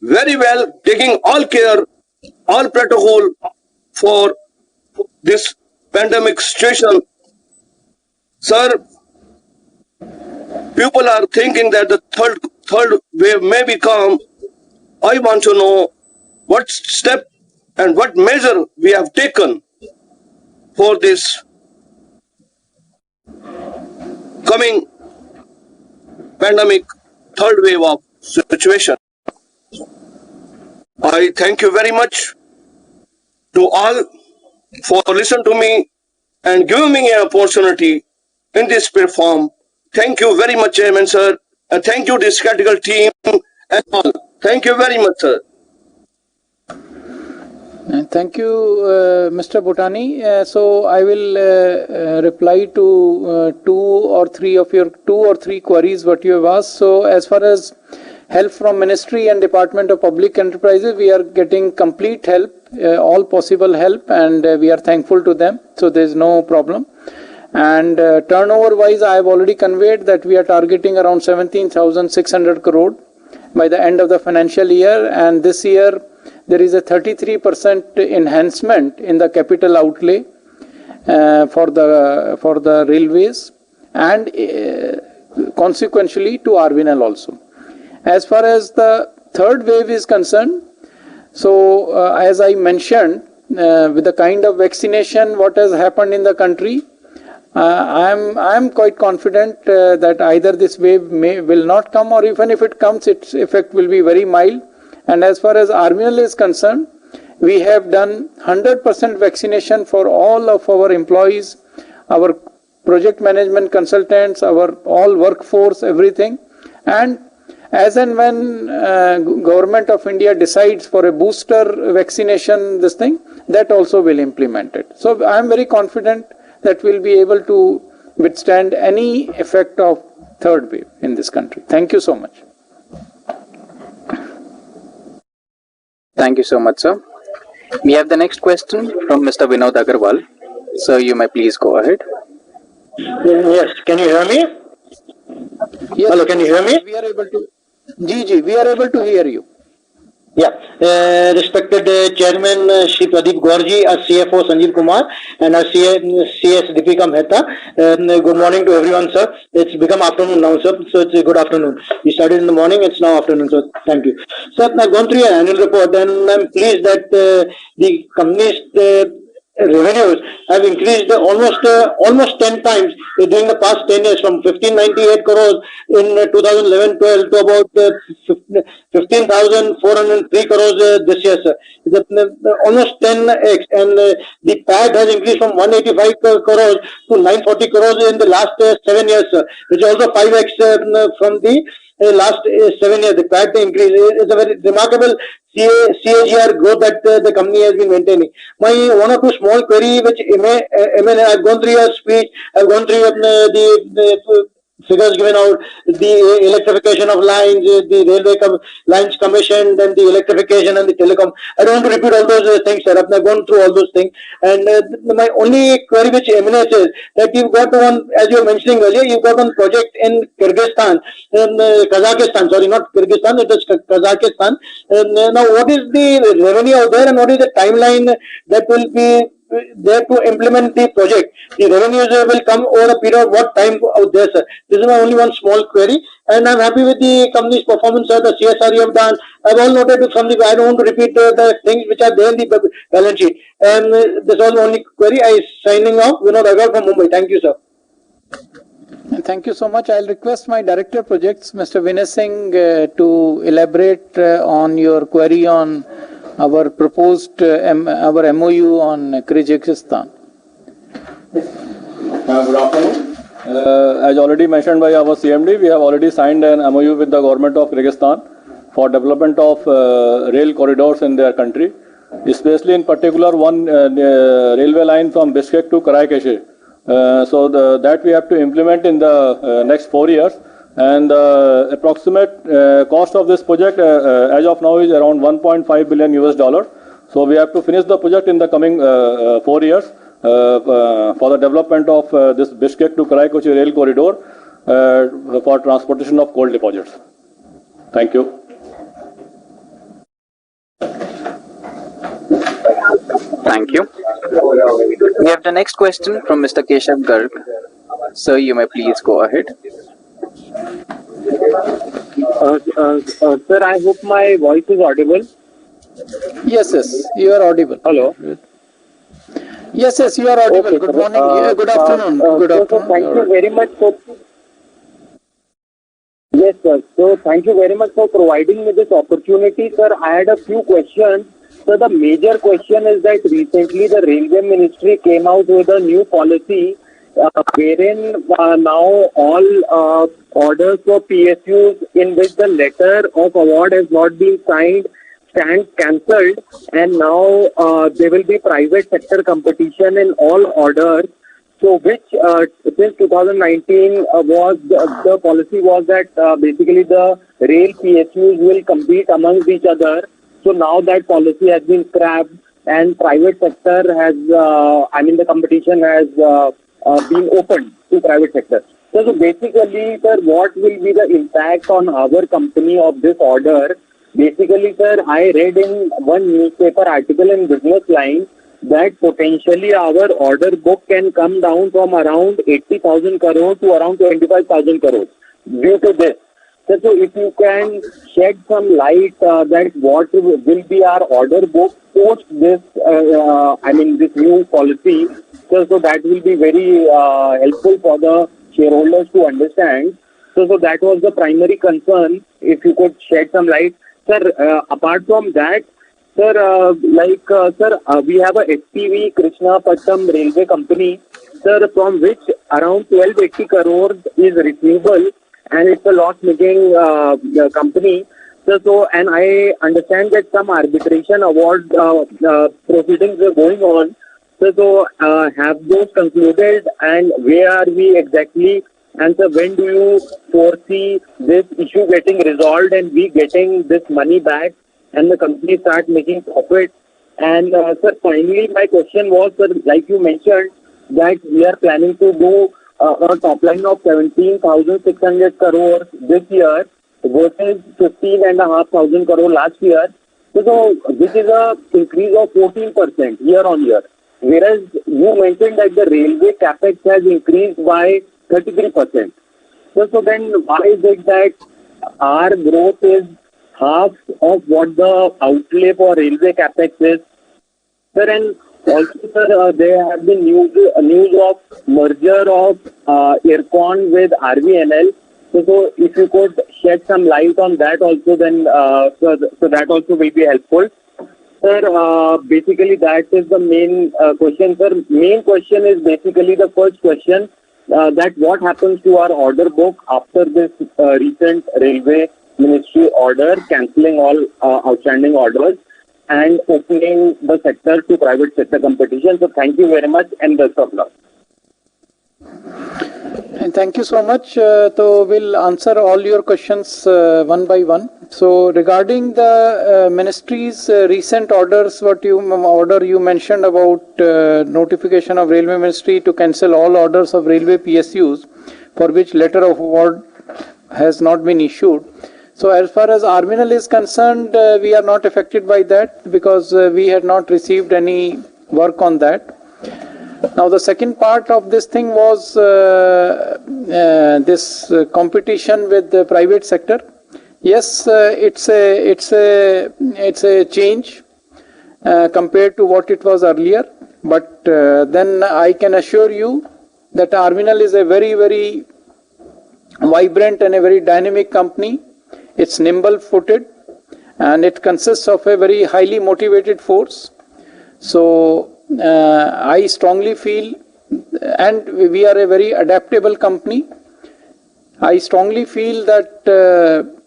very well, taking all care, all protocol for this pandemic situation. Sir, people are thinking that the third wave may become. I want to know what step and what measure we have taken for this coming pandemic, third wave of situation. I thank you very much to all for listening to me and giving me an opportunity in this platform. Thank you very much, Chairman sir, and thank you this critical team and all. Thank you very much, sir. Thank you, Mr. Bhutani. So I will reply to two or three queries what you have asked. So as far as help from Ministry and Department of Public Enterprises, we are getting complete help, all possible help, and we are thankful to them. So there is no problem. And turnover wise, I have already conveyed that we are targeting around 17,600 crore by the end of the financial year, and this year there is a 33% enhancement in the capital outlay for the railways, and consequently to RVNL also. As far as the third wave is concerned, so as I mentioned, with the kind of vaccination what has happened in the country, I am quite confident that either this wave will not come, or even if it comes, its effect will be very mild. And as far as RVNL is concerned, we have done 100% vaccination for all of our employees, our project management consultants, our all workforce, everything. And as and when Government of India decides for a booster vaccination, this thing, that also will implement it. So I am very confident that we will be able to withstand any effect of third wave in this country. Thank you so much. Thank you so much, sir. We have the next question from Mr. Vinod Agarwal. Sir, you may please go ahead. Yes, can you hear me? Yes. Hello, can you hear me? We are able to. We are able to hear you. Yeah. Respected Chairman Shri Pradeep Gaurji, our CFO Sanjeev Kumar, and our CS Deepika Mehta. Good morning to everyone, sir. It's become afternoon now, sir, so it's a good afternoon. We started in the morning, it's now afternoon, so thank you. Sir, I've gone through your annual report and I'm pleased that the company's revenues have increased almost 10 times during the past 10 years, from 1598 crores in 2011-12 to about 15,403 crores this year, sir. Almost 10x, and the PAT has increased from 185 crores to 940 crores in the last 7 years, sir, which is also 5x from the last 7 years. The PAT increase is a very remarkable CAGR growth that the company has been maintaining. My one or two small query which I've gone through your speech, I've gone through the figures given out, the electrification of lines, the railway lines commissioned, and the electrification and the telecom. I don't want to repeat all those things, sir. I've gone through all those things. And my only query which emanates is that you've got one, as you were mentioning earlier, you've got one project in Kyrgyzstan, Kazakhstan, sorry, not Kyrgyzstan, it is Kazakhstan. Now, what is the revenue out there and what is the timeline that will be there to implement the project? The revenues will come over a period of what time out there, sir? This is my only one small query, and I'm happy with the company's performance, sir. The CSR you have done, I've all noted from the. I don't want to repeat the things which are there in the balance sheet. And this was the only query. I signing off. Vinod Agarwal from Mumbai. Thank you, sir. Thank you so much. I'll request my Director of Projects, Mr. Vinay Singh, to elaborate on your query on our proposed our MOU on Kyrgyzstan. Good afternoon. As already mentioned by our CMD, we have already signed an MOU with the government of Kyrgyzstan for development of rail corridors in their country, especially in particular one railway line from Bishkek to Karaikeshe. So that we have to implement in the next 4 years, and the approximate cost of this project as of now is around $1.5 billion. So we have to finish the project in the coming 4 years for the development of this Bishkek to Karaikeshe rail corridor for transportation of coal deposits. Thank you. Thank you. We have the next question from Mr. Keshav Garg. Sir, you may please go ahead. Sir, I hope my voice is audible. Yes, you are audible. Hello. Yes, you are audible. Okay, good morning. Good afternoon. Good afternoon. Thank you very much for. Yes, sir. So thank you very much for providing me this opportunity, sir. I had a few questions. So the major question is that recently the Railway Ministry came out with a new policy wherein now all orders for PSUs in which the letter of award has not been signed stand cancelled, and now there will be private sector competition in all orders. So which since 2019 was the policy was that basically the rail PSUs will compete amongst each other. So now that policy has been scrapped and private sector has, the competition has been opened to private sector. So basically, sir, what will be the impact on our company of this order? Basically, sir, I read in one newspaper article in Business Line that potentially our order book can come down from around 80,000 crores to around 25,000 crores due to this. So if you can shed some light that what will be our order book post this, this new policy, so that will be very helpful for the shareholders to understand. So that was the primary concern, if you could shed some light. Sir, apart from that, sir, we have a SPV, Krishna Pattam Railway Company, sir, from which around 1280 crores is receivable, and it's a loss-making company. So, and I understand that some arbitration award proceedings are going on. So, have those concluded, and where are we exactly? And so, when do you foresee this issue getting resolved and we getting this money back and the company start making profit? And sir, finally, my question was, sir, like you mentioned, that we are planning to do a top line of 17,600 crores this year versus 15,500 crores last year. So this is a increase of 14% year on year. Whereas you mentioned that the railway capex has increased by 33%. So then why is it that our growth is half of what the outlay for railway capex is? Sir, and also, sir, there have been news of merger of Ircon with RVNL. So if you could shed some light on that also, then so that also will be helpful. Sir, basically that is the main question, sir. Main question is basically the first question, that what happens to our order book after this recent Railway Ministry order cancelling all outstanding orders and opening the sector to private sector competition. So thank you very much and best of luck. And thank you so much. So we'll answer all your questions one by one. So regarding the ministry's recent orders, order you mentioned about notification of Railway Ministry to cancel all orders of railway PSUs for which letter of award has not been issued. So as far as RVNL is concerned, we are not affected by that because we had not received any work on that. Now the second part of this thing was this competition with the private sector. Yes, it's a change compared to what it was earlier. But then I can assure you that RVNL is a very, very vibrant and a very dynamic company. It's nimble-footed and it consists of a very highly motivated force. So I strongly feel, and we are a very adaptable company, I strongly feel that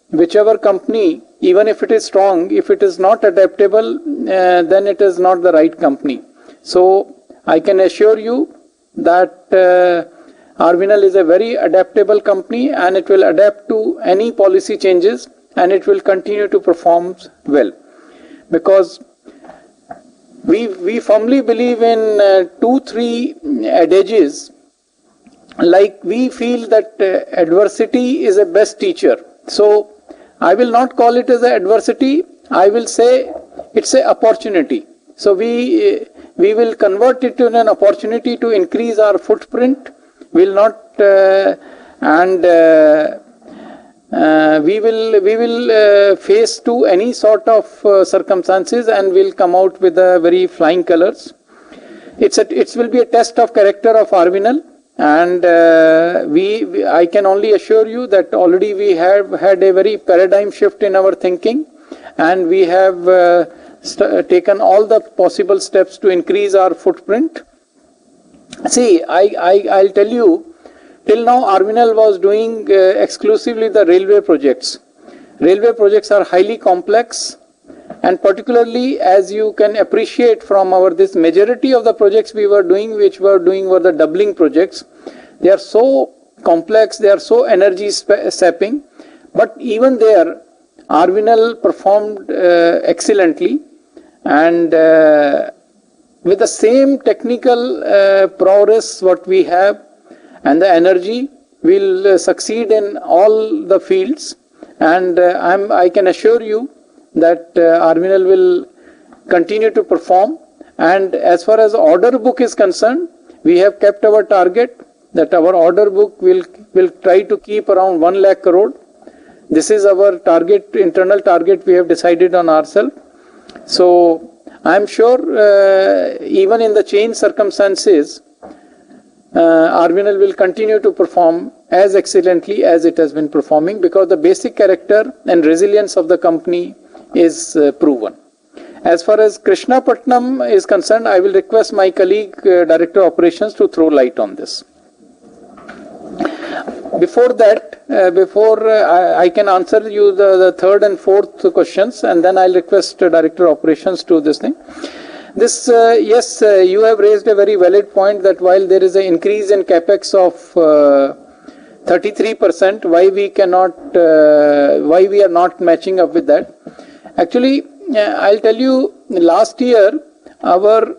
whichever company, even if it is strong, if it is not adaptable, then it is not the right company. So I can assure you that RVNL is a very adaptable company and it will adapt to any policy changes and it will continue to perform well. Because we firmly believe in 2-3 adages. Like we feel that adversity is a best teacher. So I will not call it as an adversity. I will say it's an opportunity. So we will convert it to an opportunity to increase our footprint. Will not we will face to any sort of circumstances and will come out with a very flying colors. It will be a test of character of RVNL, And I can only assure you that already we have had a very paradigm shift in our thinking, and we have taken all the possible steps to increase our footprint. See, I'll tell you, till now RVNL was doing exclusively the railway projects. Railway projects are highly complex, and particularly as you can appreciate from this majority of the projects we were doing, were the doubling projects. They are so complex, they are so energy sapping, but even there RVNL performed excellently, and with the same technical prowess what we have and the energy, will succeed in all the fields. And I can assure you that RVNL will continue to perform. And as far as order book is concerned, we have kept our target that our order book will try to keep around 1 lakh crore. This is our target, internal target we have decided on ourselves. So I am sure even in the changed circumstances, RVNL will continue to perform as excellently as it has been performing, because the basic character and resilience of the company is proven. As far as Krishnapatnam is concerned, I will request my colleague, Director Operations, to throw light on this. Before that, I can answer you the third and fourth questions, and then I'll request Director Operations to this thing. Yes, you have raised a very valid point that while there is an increase in capex of 33%, why we are not matching up with that. Actually, I'll tell you, last year our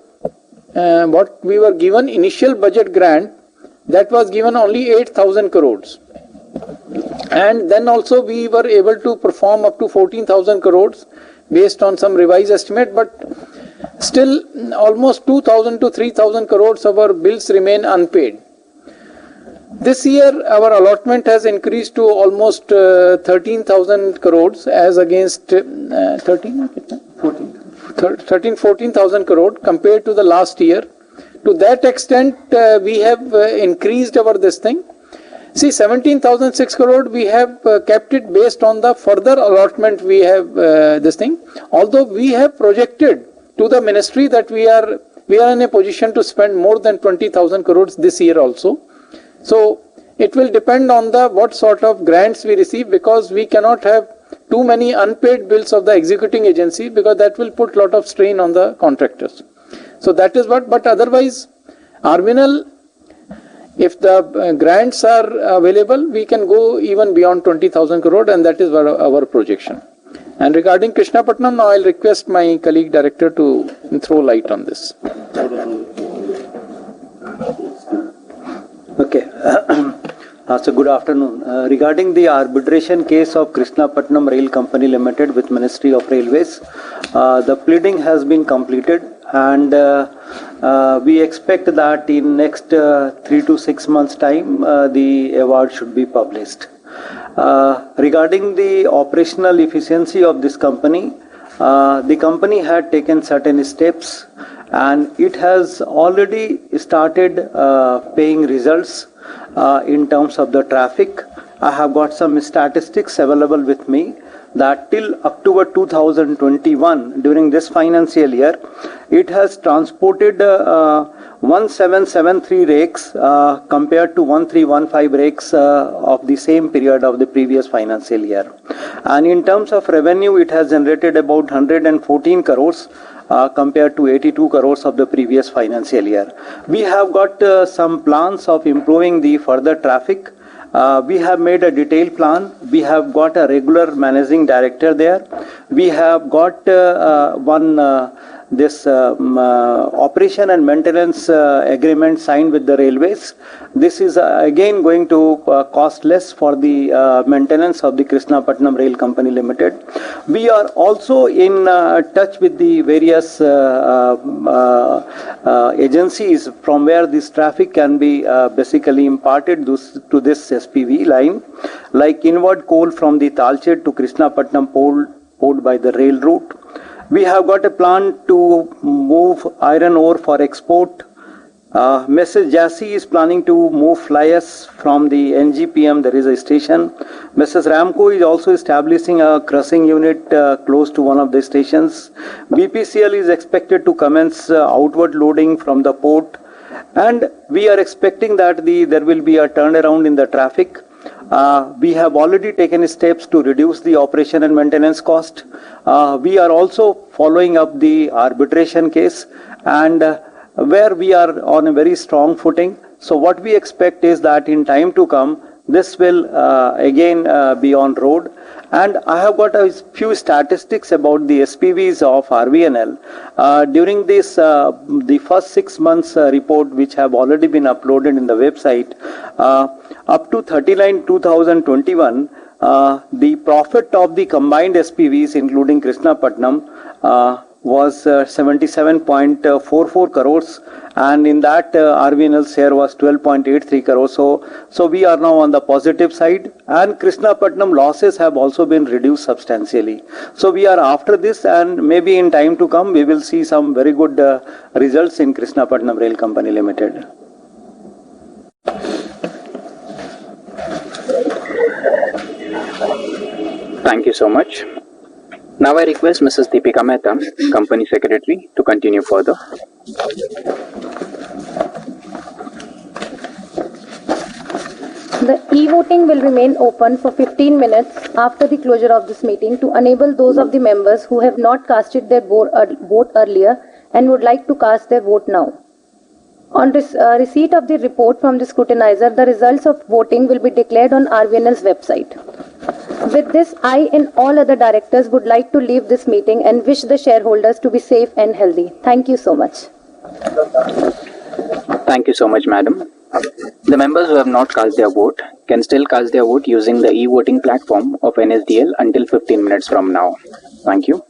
what we were given initial budget grant, that was given only 8,000 crores, and then also we were able to perform up to 14,000 crores based on some revised estimate, but still almost 2,000 to 3,000 crores of our bills remain unpaid. This year our allotment has increased to almost 13,000 crores as against 14,000 crores compared to the last year. To that extent we have increased our this thing. See, 17,006 crore we have kept it based on the further allotment we have this thing. Although we have projected to the ministry that we are in a position to spend more than 20,000 crores this year also. So it will depend on what sort of grants we receive, because we cannot have too many unpaid bills of the executing agency, because that will put lot of strain on the contractors. So that is what, but otherwise RVNL, if the grants are available, we can go even beyond 20,000 crore, and that is our projection. And regarding Krishnapatnam, now I'll request my colleague director to throw light on this. Okay. So good afternoon. Regarding the arbitration case of Krishnapatnam Rail Company Limited with Ministry of Railways, the pleading has been completed, and we expect that in next 3 to 6 months time the award should be published. Regarding the operational efficiency of this company, the company had taken certain steps, and it has already started paying results in terms of the traffic. I have got some statistics available with me that till October 2021, during this financial year, it has transported 1773 rakes compared to 1315 rakes of the same period of the previous financial year. And in terms of revenue, it has generated about 114 crores compared to 82 crores of the previous financial year. We have got some plans of improving the further traffic. We have made a detailed plan. We have got a regular managing director there. We have got this operation and maintenance agreement signed with the railways. This is again going to cost less for the maintenance of the Krishnapatnam Rail Company Limited. We are also in touch with the various agencies from where this traffic can be basically imparted to this SPV line, like inward coal from the Talched to Krishnapatnam port by the rail route. We have got a plan to move iron ore for export Mrs. Jassy is planning to move flyers from the NGPM, there is a station. Mrs. Ramco is also establishing a crushing unit close to one of the stations. BPCL is expected to commence outward loading from the port. And we are expecting that there will be a turnaround in the traffic. We have already taken steps to reduce the operation and maintenance cost. We are also following up the arbitration case, and where we are on a very strong footing. So what we expect is that in time to come, this will again be on road. And I have got a few statistics about the SPVs of RVNL. During this, the first 6 months report, which have already been uploaded in the website, up to 39/2021, the profit of the combined SPVs, including Krishnapatnam, was 77.44 crores, and in that RVNL share was 12.83 crores. So we are now on the positive side, and Krishnapatnam losses have also been reduced substantially. So we are after this, and maybe in time to come we will see some very good results in Krishnapatnam Rail Company Limited. Thank you so much. Now I request Mrs. Deepika Mehta, Company Secretary, to continue further. The e-voting will remain open for 15 minutes after the closure of this meeting to enable those of the members who have not casted their vote earlier and would like to cast their vote now. On receipt of the report from the scrutinizer, the results of voting will be declared on RVNL's website. With this, I and all other directors would like to leave this meeting and wish the shareholders to be safe and healthy. Thank you so much. Thank you so much, Madam. The members who have not cast their vote can still cast their vote using the e-voting platform of NSDL until 15 minutes from now. Thank you.